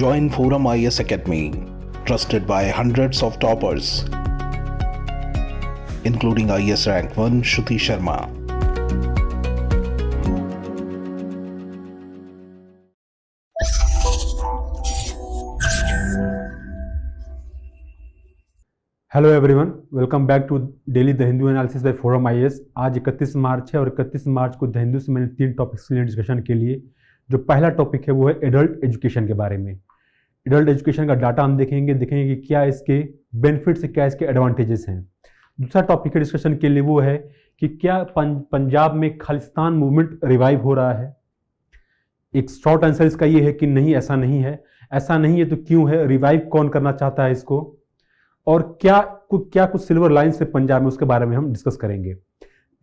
Join Forum IAS Academy, trusted by hundreds of toppers, including IAS Rank 1 Shruti Sharma. Hello everyone, welcome back to daily the Hindu analysis by Forum IAS. आज 31 मार्च है और 31 मार्च को the Hindu से मैंने 3 topics के लिए discussion के लिए जो पहला टॉपिक है वो है एडल्ट एजुकेशन के बारे में। एडल्ट एजुकेशन का डाटा हम देखेंगे कि क्या इसके बेनिफिट्स है, क्या इसके एडवांटेजेस हैं। दूसरा टॉपिक के डिस्कशन के लिए वो है कि क्या पंजाब में खालिस्तान मूवमेंट रिवाइव हो रहा है। एक शॉर्ट आंसर इसका ये है कि नहीं, ऐसा नहीं है। ऐसा नहीं है तो क्यों है, रिवाइव कौन करना चाहता है इसको, और क्या कुछ सिल्वर लाइन से पंजाब में, उसके बारे में हम डिस्कस करेंगे।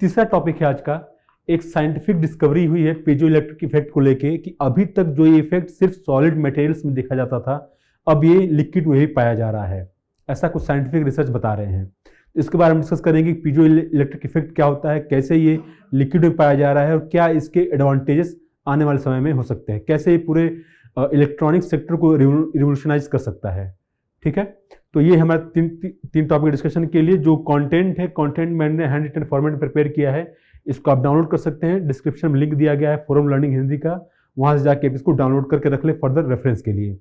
तीसरा टॉपिक है आज का, एक साइंटिफिक डिस्कवरी हुई है पीजो इलेक्ट्रिक इफेक्ट को लेके कि अभी तक जो ये इफेक्ट सिर्फ सॉलिड मटेरियल्स में देखा जाता था, अब ये लिक्विड में भी पाया जा रहा है। ऐसा कुछ साइंटिफिक रिसर्च बता रहे हैं। इसके बारे में डिस्कस करेंगे कि पीजो इलेक्ट्रिक इफेक्ट क्या होता है, कैसे ये लिक्विड में पाया जा रहा है और क्या इसके एडवांटेजेस आने वाले समय में हो सकते हैं, कैसे ये पूरे इलेक्ट्रॉनिक सेक्टर को रिवोल्यूशनाइज कर सकता है। ठीक है, तो ये हमारे तीन टॉपिक डिस्कशन के लिए जो कंटेंट है, कंटेंट मैंने हैंड रिटन फॉर्मेट में प्रिपेयर किया है। इसको आप डाउनलोड कर सकते हैं, डिस्क्रिप्शन में लिंक दिया गया है फोरम लर्निंग हिंदी का, वहां से जाके इसको डाउनलोड करके रख ले फर्दर रेफरेंस के लिए।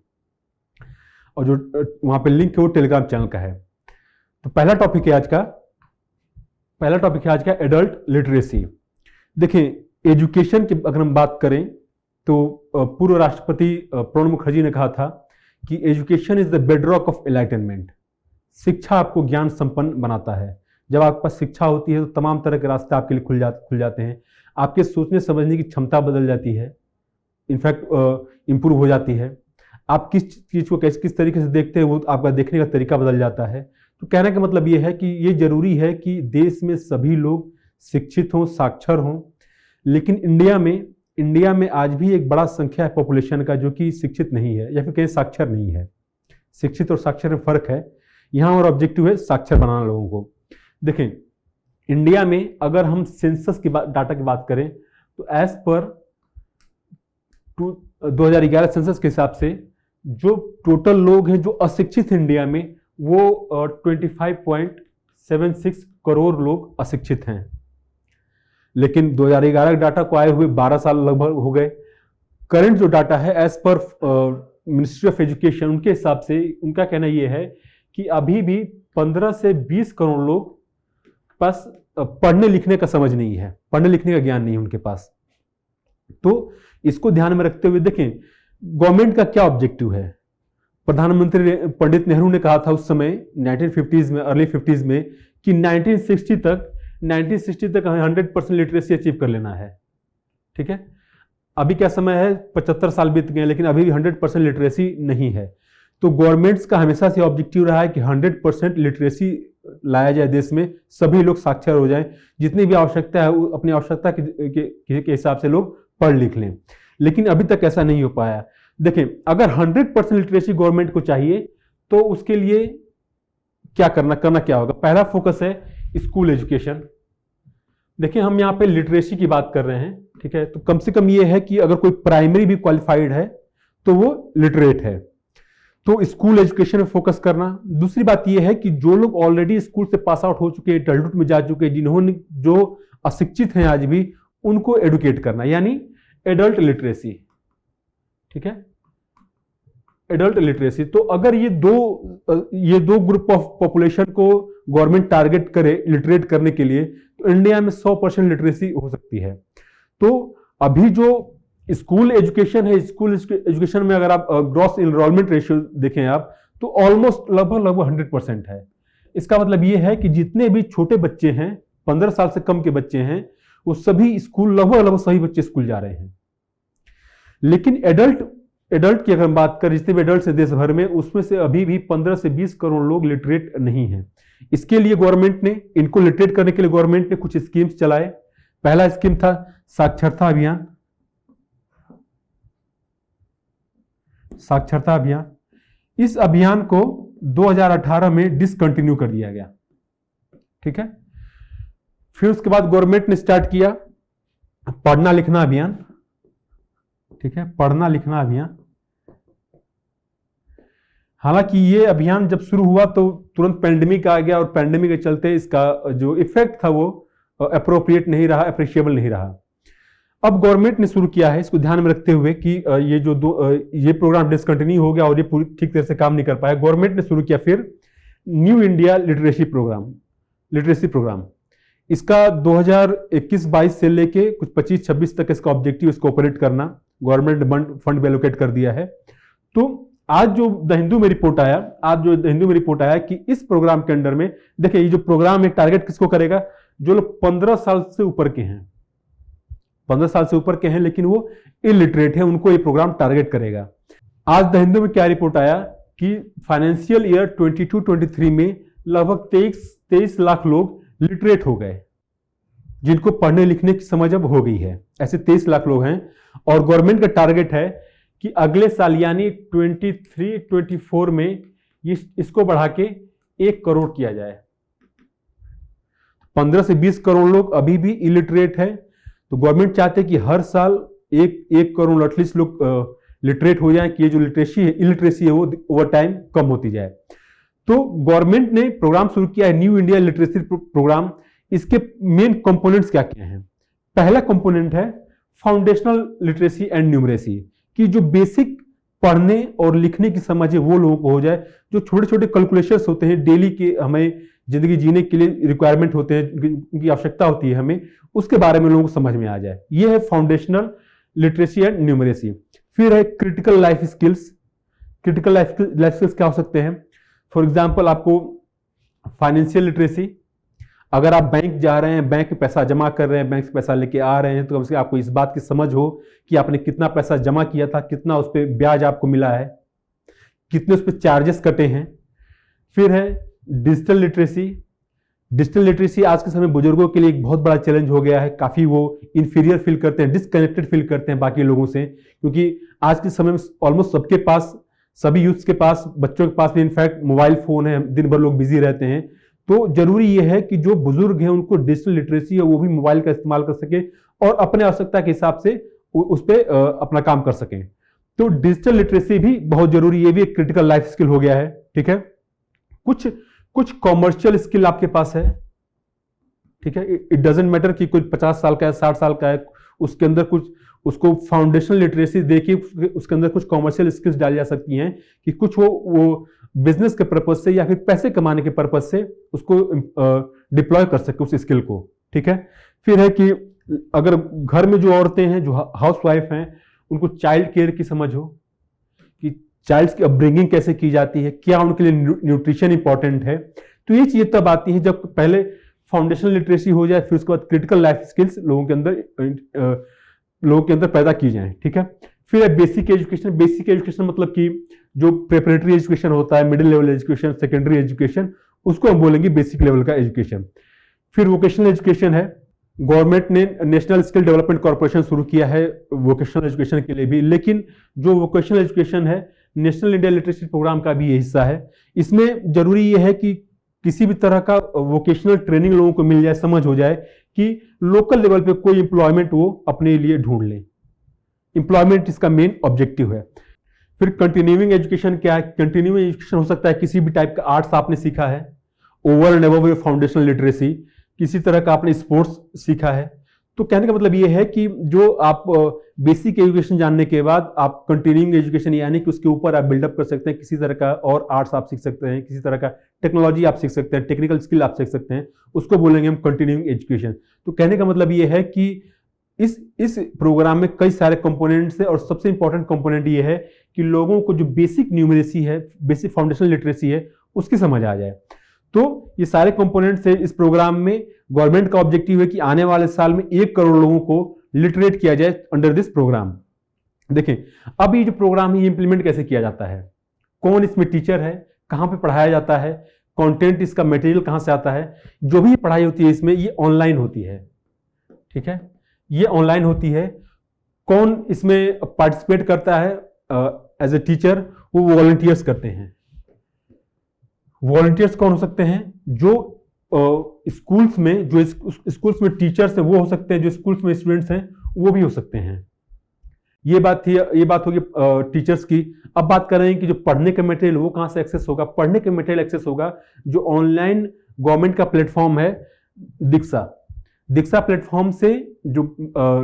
और जो वहां पे लिंक है वो टेलीग्राम चैनल का है। तो पहला टॉपिक है आज का एडल्ट लिटरेसी। देखिए, एजुकेशन की अगर हम बात करें तो पूर्व राष्ट्रपति प्रणब मुखर्जी ने कहा था कि education is the bedrock of enlightenment. शिक्षा आपको ज्ञान संपन्न बनाता है। जब आपके पास शिक्षा होती है तो तमाम तरह के रास्ते आपके लिए खुल जाते हैं। आपके सोचने समझने की क्षमता बदल जाती है, इनफैक्ट इंप्रूव हो जाती है। आप किस चीज़ को किस तरीके से देखते हैं वो आपका देखने का तरीका बदल जाता है। तो कहने का मतलब ये है कि ये जरूरी है कि देश में सभी लोग शिक्षित हों, साक्षर हों। लेकिन इंडिया में आज भी एक बड़ा संख्या है पॉपुलेशन का जो कि शिक्षित नहीं है या फिर कहीं साक्षर नहीं है। शिक्षित और साक्षर में फर्क है। यहाँ और ऑब्जेक्टिव है साक्षर बनाना लोगों को। देखें, इंडिया में अगर हम सेंसस की डाटा की बात करें तो एज पर 2011 सेंसस के हिसाब से जो टोटल लोग हैं जो अशिक्षित हैं इंडिया में, वो 25.76 करोड़ लोग अशिक्षित हैं। लेकिन 2011 के डाटा को आए हुए 12 साल लगभग हो गए। करंट जो डाटा है as per ministry of education, उनके हिसाब से उनका कहना यह है कि अभी भी 15 से 20 करोड़ लोग पास पढ़ने लिखने का समझ नहीं है, पढ़ने लिखने का ज्ञान नहीं है उनके पास। तो इसको ध्यान में रखते हुए देखें गवर्नमेंट का क्या ऑब्जेक्टिव है। प्रधानमंत्री पंडित नेहरू ने कहा था उस समय 1950s में, अर्ली 50s में, कि 1960 तक हमें 100% लिटरेसी अचीव कर लेना है। ठीक है, अभी क्या समय है, 75 साल बीत गए लेकिन अभी भी 100% लिटरेसी नहीं है। तो गवर्नमेंट्स का हमेशा से ऑब्जेक्टिव रहा है कि 100% लिटरेसी लाया जाए, देश में सभी लोग साक्षर हो जाएं, जितनी भी आवश्यकता है अपनी आवश्यकता के हिसाब से लोग पढ़ लिख लें। लेकिन अभी तक ऐसा नहीं हो पाया। देखें, अगर 100% लिटरेसी गवर्नमेंट को चाहिए तो उसके लिए क्या करना क्या होगा। पहला फोकस है स्कूल एजुकेशन। देखिए, हम यहाँ पे लिटरेसी की बात कर रहे हैं, ठीक है, तो कम से कम ये है कि अगर कोई प्राइमरी भी क्वालिफाइड है तो वो लिटरेट है। तो स्कूल एजुकेशन में फोकस करना। दूसरी बात यह है कि जो लोग ऑलरेडी स्कूल से पास आउट हो चुके हैं, एडल्टहुड में जा चुके हैं, जिन्होंने जो अशिक्षित हैं आज भी, उनको एडुकेट करना, यानी एडल्ट लिटरेसी। ठीक है, एडल्ट लिटरेसी। तो अगर ये दो ग्रुप ऑफ पॉपुलेशन को गवर्नमेंट टारगेट करे लिटरेट करने के लिए, तो इंडिया में 100% लिटरेसी हो सकती है। तो अभी जो स्कूल एजुकेशन है, स्कूल एजुकेशन में अगर आप ग्रॉस इनरोलमेंट रेशियो देखें आप, तो ऑलमोस्ट लगभग 100% है। इसका मतलब ये है कि जितने भी छोटे बच्चे हैं, 15 साल से कम के बच्चे हैं, वो सभी स्कूल, लगभग सभी बच्चे स्कूल जा रहे हैं। लेकिन एडल्ट की अगर हम बात करें, जितने भी एडल्ट हैं देश भर में, उसमें से अभी भी 15 से 20 करोड़ लोग लिटरेट नहीं हैं। इसके लिए गवर्नमेंट ने, इनको लिटरेट करने के लिए गवर्नमेंट ने कुछ स्कीम्स चलाए। पहला स्कीम था साक्षरता अभियान। इस अभियान को 2018 में डिसकंटिन्यू कर दिया गया। ठीक है, फिर उसके बाद गवर्नमेंट ने स्टार्ट किया पढ़ना लिखना अभियान। ठीक है, पढ़ना लिखना अभियान। हालांकि ये अभियान जब शुरू हुआ तो तुरंत पैंडेमिक आ गया और पैंडेमिक के चलते इसका जो इफेक्ट था वो अप्रोप्रिएट नहीं रहा, अप्रिशिएबल नहीं रहा। अब गवर्नमेंट ने शुरू किया है इसको ध्यान में रखते हुए कि ये प्रोग्राम डिसकंटिन्यू हो गया और ये पूरी ठीक तरह से काम नहीं कर पाया। गवर्नमेंट ने शुरू किया फिर न्यू इंडिया लिटरेसी प्रोग्राम। इसका 2021-22 से लेके कुछ 25-26 तक इसका ऑब्जेक्टिव इसको ऑपरेट करना, गवर्नमेंट ने फंड भी एलोकेट कर दिया है। तो आज जो द हिंदू में रिपोर्ट आया कि इस प्रोग्राम के अंडर में देखिए ये जो प्रोग्राम है टारगेट किसको करेगा, जो लोग 15 साल से ऊपर के हैं, 15 साल से ऊपर के हैं लेकिन वो इलिटरेट है, उनको ये प्रोग्राम टारगेट करेगा। आज द हिंदू में क्या रिपोर्ट आया कि फाइनेंशियल ईयर 22-23 में लगभग 23 लाख लोग लिटरेट हो गए, जिनको पढ़ने लिखने की समझ अब हो गई है। ऐसे 23 लाख लोग हैं और गवर्नमेंट का टारगेट है कि अगले साल यानी 23-24 में इसको बढ़ा के 1 करोड़ किया जाए। 15 से 20 करोड़ लोग अभी भी इलिटरेट है, तो गवर्नमेंट चाहते हैं कि हर साल 1 करोड़ एटलीस्ट लोग लिटरेट हो जाए, कि ये जो इलिटरेसी है वो ओवर टाइम कम होती जाए। तो गवर्नमेंट ने प्रोग्राम शुरू किया है न्यू इंडिया लिटरेसी प्रोग्राम। इसके मेन कंपोनेंट्स क्या क्या हैं? पहला कंपोनेंट है फाउंडेशनल लिटरेसी एंड न्यूमरेसी, कि जो बेसिक पढ़ने और लिखने की समझ है वो लोगों को हो जाए। जो छोटे छोटे कैलकुलेशंस होते हैं डेली के, हमें जिंदगी जीने के लिए रिक्वायरमेंट होते हैं, उनकी आवश्यकता होती है हमें, उसके बारे में लोगों को समझ में आ जाए। ये है फाउंडेशनल लिटरेसी एंड न्यूमरेसी। फिर है critical life skills. Critical life skills क्या हो सकते हैं? फॉर एग्जाम्पल आपको फाइनेंशियल लिटरेसी, अगर आप बैंक जा रहे हैं, बैंक में पैसा जमा कर रहे हैं, बैंक से पैसा लेके आ रहे हैं, तो कम से कम आपको इस बात की समझ हो कि आपने कितना पैसा जमा किया था, कितना उस पर ब्याज आपको मिला है, कितने उस पर चार्जेस कटे हैं। फिर है डिजिटल लिटरेसी। डिजिटल लिटरेसी आज के समय बुजुर्गों के लिए एक बहुत बड़ा चैलेंज हो गया है। काफी वो इंफीरियर फील करते हैं, डिसकनेक्टेड फील करते हैं बाकी लोगों से, क्योंकि आज के समय में ऑलमोस्ट सबके पास, सभी यूथ्स के पास, बच्चों के पास भी इनफैक्ट मोबाइल फोन है, दिन भर लोग बिजी रहते हैं। तो जरूरी यह है कि जो बुजुर्ग हैं उनको डिजिटल लिटरेसी है वो भी मोबाइल का इस्तेमाल कर सके और अपने आवश्यकता के हिसाब से उस पर अपना काम कर सकें। तो डिजिटल लिटरेसी भी बहुत जरूरी, ये भी एक क्रिटिकल लाइफ स्किल हो गया है। ठीक है, कुछ कॉमर्शियल स्किल आपके पास है, ठीक है, इट डजेंट मैटर कि कोई 50 साल का है, 60 साल का है, उसके अंदर कुछ उसको फाउंडेशनल लिटरेसी देखिए, उसके अंदर कुछ कॉमर्शियल स्किल्स डाली जा सकती हैं कि कुछ वो बिजनेस के पर्पज से या फिर पैसे कमाने के पर्पज से उसको डिप्लॉय कर सके उस स्किल को। ठीक है, फिर है कि अगर घर में जो औरतें हैं, जो हाउस वाइफ हैं, उनको चाइल्ड केयर की समझ हो कि चाइल्ड की अपब्रिंगिंग कैसे की जाती है, क्या उनके लिए न्यूट्रिशन इंपॉर्टेंट है। तो ये चीजें तब आती हैं जब पहले फाउंडेशनल लिटरेसी हो जाए, फिर उसके बाद क्रिटिकल लाइफ स्किल्स लोगों के अंदर पैदा की जाए। ठीक है, फिर है बेसिक एजुकेशन। बेसिक एजुकेशन मतलब कि जो प्रिपरेटरी एजुकेशन होता है, middle level education, secondary education, उसको हम बोलेंगे बेसिक लेवल का एजुकेशन। फिर वोकेशनल एजुकेशन है। गवर्नमेंट ने नेशनल स्किल डेवलपमेंट कॉर्पोरेशन शुरू किया है वोकेशनल एजुकेशन के लिए भी, लेकिन जो वोकेशनल एजुकेशन है नेशनल इंडिया लिटरेसी प्रोग्राम का भी ये हिस्सा है। इसमें जरूरी ये है कि किसी भी तरह का वोकेशनल ट्रेनिंग लोगों को मिल जाए, समझ हो जाए कि लोकल लेवल पे कोई एम्प्लॉयमेंट वो अपने लिए ढूंढ ले। एम्प्लॉयमेंट इसका मेन ऑब्जेक्टिव है। फिर कंटिन्यूइंग एजुकेशन क्या है? कंटिन्यूइंग एजुकेशन हो सकता है किसी भी टाइप का आर्ट्स आपने सीखा है, over and above foundational literacy, किसी तरह का आपने स्पोर्ट्स सीखा है। तो कहने का मतलब ये है कि जो आप बेसिक एजुकेशन जानने के बाद आप कंटिन्यूइंग एजुकेशन यानी कि उसके ऊपर आप बिल्डअप कर सकते हैं, किसी तरह का और आर्ट्स आप सीख सकते हैं, किसी तरह का टेक्नोलॉजी आप सीख सकते हैं, टेक्निकल स्किल आप सीख सकते हैं, उसको बोलेंगे हम कंटिन्यूइंग एजुकेशन। तो कहने का मतलब ये है कि इस प्रोग्राम में कई सारे कंपोनेंट्स है और सबसे इंपॉर्टेंट कंपोनेंट ये है कि लोगों को जो बेसिक न्यूमरेसी है, बेसिक फाउंडेशनल लिटरेसी है, उसकी समझ आ जाए। तो ये सारे कंपोनेंट्स है इस प्रोग्राम में। गवर्नमेंट का ऑब्जेक्टिव है कि आने वाले साल में 1 करोड़ लोगों को लिटरेट किया जाए अंडर दिस प्रोग्राम। देखें, अब ये जो प्रोग्राम है ये इंप्लीमेंट कैसे किया जाता है, कौन इसमें टीचर है, कहां पे पढ़ाया जाता है, कंटेंट इसका मटेरियल कहां से आता है। जो भी पढ़ाई होती है इसमें ये ऑनलाइन होती है। ठीक है, ये ऑनलाइन होती है। कौन इसमें पार्टिसिपेट करता है एज ए टीचर? वो वॉलंटियर्स करते हैं। वॉलंटियर्स कौन हो सकते हैं? जो स्कूल्स में, जो स्कूल्स में टीचर्स हैं वो हो सकते हैं, जो स्कूल्स में स्टूडेंट्स हैं वो भी हो सकते हैं। ये बात होगी टीचर्स की। अब बात कर रहे हैं कि जो पढ़ने का मटेरियल वो कहाँ से एक्सेस होगा। पढ़ने का मटेरियल एक्सेस होगा जो ऑनलाइन गवर्नमेंट का प्लेटफॉर्म है दीक्षा प्लेटफॉर्म से जो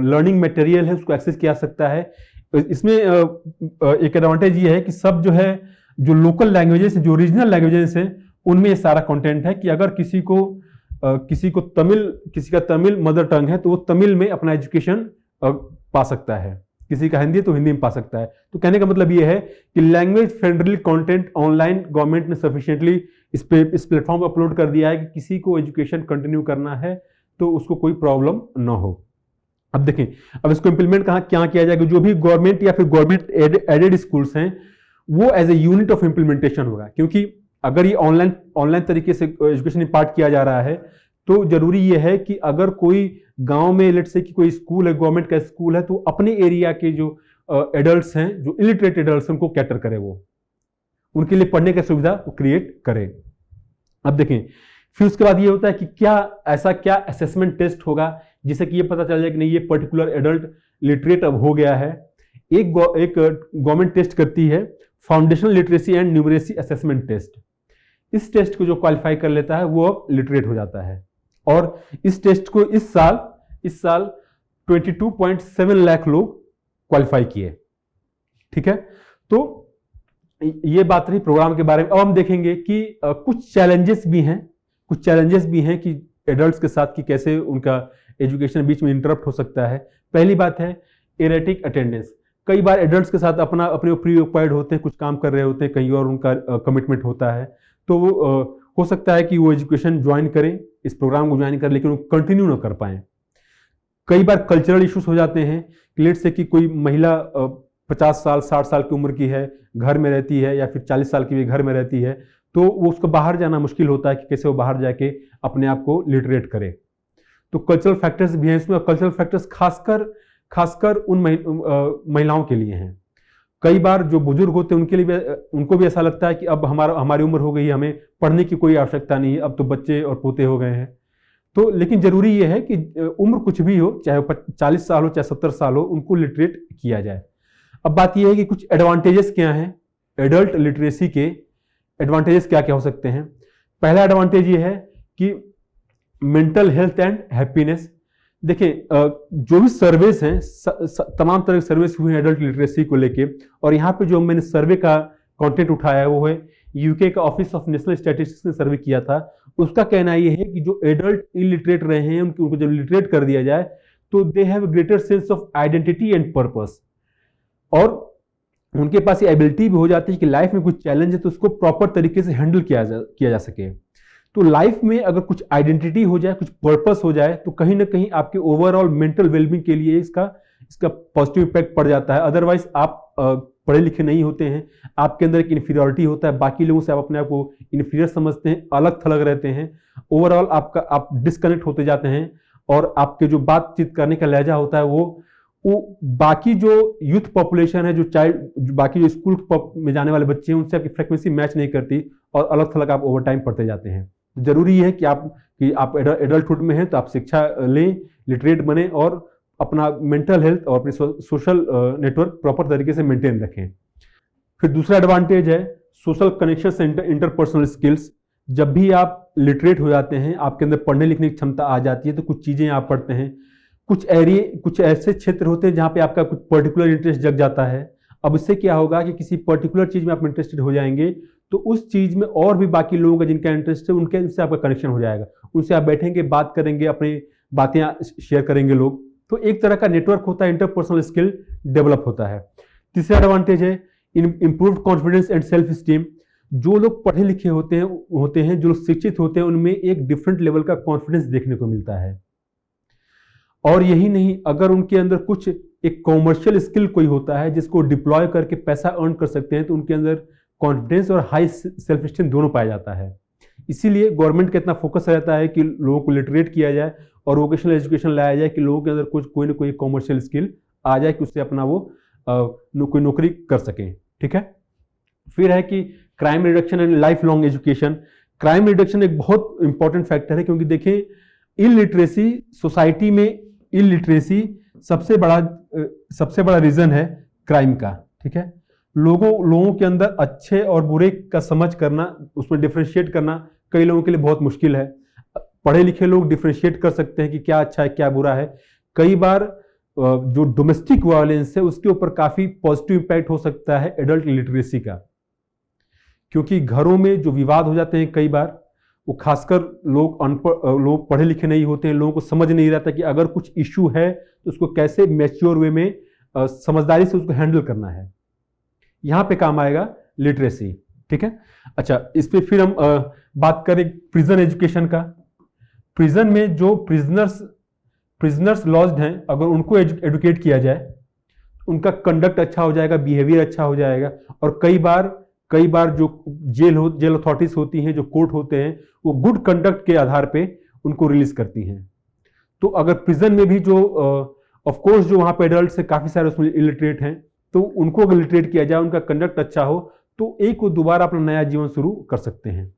लर्निंग मटेरियल है उसको एक्सेस किया जा सकता है। इसमें एक एडवांटेज ये है कि सब जो है जो लोकल लैंग्वेजेस जो रीजनल लैंग्वेजेस हैं उनमें ये सारा कंटेंट है कि अगर किसी का तमिल मदर टंग है तो वो तमिल में अपना एजुकेशन पा सकता है, किसी का हिंदी तो हिंदी में पा सकता है। तो कहने का मतलब ये है कि language friendly content online government ने सफिशिएंटली इस प्लेटफॉर्म पर अपलोड कर दिया है कि किसी को एजुकेशन कंटिन्यू करना है तो उसको कोई प्रॉब्लम ना हो। अब देखें, अब इसको इंप्लीमेंट क्या किया जाएगा। जो भी गवर्नमेंट या फिर गवर्नमेंट एडेड स्कूल्स हैं वो as a unit of implementation होगा, क्योंकि अगर ये ऑनलाइन तरीके से एजुकेशन इम्पार्ट किया जा रहा है तो जरूरी ये है कि अगर कोई गांव में लेट्स से कि कोई स्कूल है, गवर्नमेंट का स्कूल है, तो अपने एरिया के जो एडल्ट्स हैं, जो इलिटरेट एडल्ट्स हैं, उनको कैटर करे, वो उनके लिए पढ़ने की सुविधा क्रिएट करे। अब देखें, फिर उसके बाद ये होता है कि क्या असेसमेंट टेस्ट होगा जिससे कि ये पता चल जाए कि नहीं ये पर्टिकुलर एडल्ट लिटरेट अब हो गया है। एक गवर्नमेंट टेस्ट करती है foundational literacy and numeracy assessment test. इस टेस्ट को जो क्वालिफाई कर लेता है वो अब लिटरेट हो जाता है। और इस टेस्ट को इस साल 22.7 लाख लोग क्वालिफाई किए। ठीक है, तो ये बात रही प्रोग्राम के बारे में। अब हम देखेंगे कि कुछ चैलेंजेस भी हैं कि एडल्ट्स के साथ कि कैसे उनका एजुकेशन बीच में इंटरप्ट हो सकता है। पहली बात है एरेटिक अटेंडेंस। कई बार एडल्ट्स के साथ अपने प्री ऑक्युपाइड होते हैं, कुछ काम कर रहे होते हैं, कहीं और उनका कमिटमेंट होता है, तो वो हो सकता है कि वो एजुकेशन ज्वाइन करें, इस प्रोग्राम को ज्वाइन करें, लेकिन वो कंटिन्यू ना कर पाएं। कई बार कल्चरल इश्यूज हो जाते हैं, लेट्स से कि कोई महिला 50 साल 60 साल की उम्र की है, घर में रहती है, या फिर 40 साल की भी घर में रहती है, तो वो उसको बाहर जाना मुश्किल होता है कि कैसे वो बाहर जाके अपने आप को लिटरेट करे। तो कल्चरल फैक्टर्स भी हैं इसमें, और कल्चरल फैक्टर्स खासकर उन महिलाओं के लिए हैं। कई बार जो बुजुर्ग होते हैं उनके लिए उनको भी ऐसा लगता है कि अब हमारी उम्र हो गई है, हमें पढ़ने की कोई आवश्यकता नहीं है, अब तो बच्चे और पोते हो गए हैं। तो लेकिन जरूरी यह है कि उम्र कुछ भी हो, चाहे 40 साल हो चाहे 70 साल हो, उनको लिटरेट किया जाए। अब बात यह है कि कुछ एडवांटेजेस क्या हैं, एडल्ट लिटरेसी के एडवांटेजेस क्या क्या हो सकते हैं। पहला एडवांटेज ये है कि मेंटल हेल्थ एंड हैप्पीनेस। देखिए, जो भी सर्वेस हैं, तमाम तरह के सर्वेस हुए हैं एडल्ट लिटरेसी को लेके, और यहाँ पे जो मैंने सर्वे का कंटेंट उठाया है वो है यूके का ऑफिस ऑफ नेशनल स्टैटिस्टिक्स ने सर्वे किया था। उसका कहना ये है कि जो एडल्ट इलिटरेट रहे हैं उनको जब लिटरेट कर दिया जाए तो they have greater sense of identity and purpose, और उनके पास ये एबिलिटी भी हो जाती है कि लाइफ में कुछ चैलेंज है तो उसको प्रॉपर तरीके से हैंडल किया जा सके। तो लाइफ में अगर कुछ आइडेंटिटी हो जाए, कुछ पर्पस हो जाए, तो कहीं ना कहीं आपके ओवरऑल मेंटल वेलबींग के लिए इसका पॉजिटिव इम्पैक्ट पड़ जाता है। अदरवाइज आप पढ़े लिखे नहीं होते हैं, आपके अंदर एक इन्फीरियरिटी होता है, बाकी लोगों से आप अपने आप को इन्फीरियर समझते हैं, अलग थलग रहते हैं, ओवरऑल आप डिस्कनेक्ट होते जाते हैं, और आपके जो बातचीत करने का लहजा होता है वो बाकी जो यूथ पॉपुलेशन है, बाकी जो स्कूल में जाने वाले बच्चे हैं, उनसे आपकी फ्रिक्वेंसी मैच नहीं करती, और अलग थलग आप ओवर टाइम पढ़ते जाते हैं। जरूरी है कि आप एडल्टहुड में हैं तो आप शिक्षा लें, लिटरेट बने, और अपना मेंटल हेल्थ और अपने सोशल नेटवर्क प्रॉपर तरीके से मेंटेन रखें। फिर दूसरा एडवांटेज है सोशल कनेक्शन, इंटरपर्सनल स्किल्स। जब भी आप लिटरेट हो जाते हैं, आपके अंदर पढ़ने लिखने की क्षमता आ जाती है, तो कुछ चीजें आप पढ़ते हैं, कुछ ऐसे क्षेत्र होते हैं जहां पे आपका कुछ पर्टिकुलर इंटरेस्ट जग जाता है। अब इससे क्या होगा कि किसी पर्टिकुलर चीज में आप इंटरेस्टेड हो जाएंगे तो उस चीज में और भी बाकी लोगों का जिनका इंटरेस्ट है उनसे आपका कनेक्शन हो जाएगा, उनसे आप बैठेंगे, बात करेंगे, अपनी बातें शेयर करेंगे लोग, तो एक तरह का नेटवर्क होता है, इंटरपर्सनल स्किल डेवलप होता है। तीसरा एडवांटेज है improved confidence and self esteem. जो लोग पढ़े लिखे होते हैं, जो लोग शिक्षित होते हैं, उनमें एक डिफरेंट लेवल का कॉन्फिडेंस देखने को मिलता है। और यही नहीं, अगर उनके अंदर कुछ एक कॉमर्शियल स्किल कोई होता है जिसको डिप्लॉय करके पैसा अर्न कर सकते हैं, तो उनके अंदर कॉन्फिडेंस और हाई सेल्फ स्टीम दोनों पाया जाता है। इसीलिए गवर्नमेंट का इतना फोकस रहता है कि लोगों को लिटरेट किया जाए और वोकेशनल एजुकेशन लाया जाए कि लोगों के अंदर कोई ना कोई कॉमर्शियल स्किल आ जाए कि उससे अपना वो कोई नौकरी कर सकें। ठीक है, फिर है कि crime reduction and life long education. Crime reduction एक बहुत इंपॉर्टेंट फैक्टर है, क्योंकि देखें इलिटरेसी सोसाइटी में, इलिटरेसी सबसे बड़ा रीजन है क्राइम का, ठीक है। लोगों के अंदर अच्छे और बुरे का समझ करना, उसमें डिफरेंशिएट करना कई लोगों के लिए बहुत मुश्किल है। पढ़े लिखे लोग डिफरेंशिएट कर सकते हैं कि क्या अच्छा है क्या बुरा है। कई बार जो डोमेस्टिक वायलेंस है उसके ऊपर काफी पॉजिटिव इंपैक्ट हो सकता है एडल्ट लिटरेसी का, क्योंकि घरों में जो विवाद हो जाते हैं कई बार वो खासकर लोग पढ़े लिखे नहीं होते हैं, लोगों को समझ नहीं रहता कि अगर कुछ इश्यू है तो उसको कैसे मैच्योर वे में समझदारी से उसको हैंडल करना है। यहां पे काम आएगा लिटरेसी, ठीक है। अच्छा, इस पे फिर हम बात करें प्रिजन एजुकेशन का। प्रिजन में जो प्रिजनर्स लॉज्ड हैं, अगर उनको एडुकेट किया जाए, उनका कंडक्ट अच्छा हो जाएगा, बिहेवियर अच्छा हो जाएगा। और कई बार जो जेल अथॉरिटीज होती हैं, जो कोर्ट होते हैं, वो गुड कंडक्ट के आधार पे उनको रिलीज करती हैं। तो अगर प्रिजन में भी जो ऑफ कोर्स जो वहां पे एडल्ट से काफी सारे उसमें इलिटरेट हैं, तो उनको अगर लिटरेट किया जाए, उनका कंडक्ट अच्छा हो, तो एक को दोबारा अपना नया जीवन शुरू कर सकते हैं।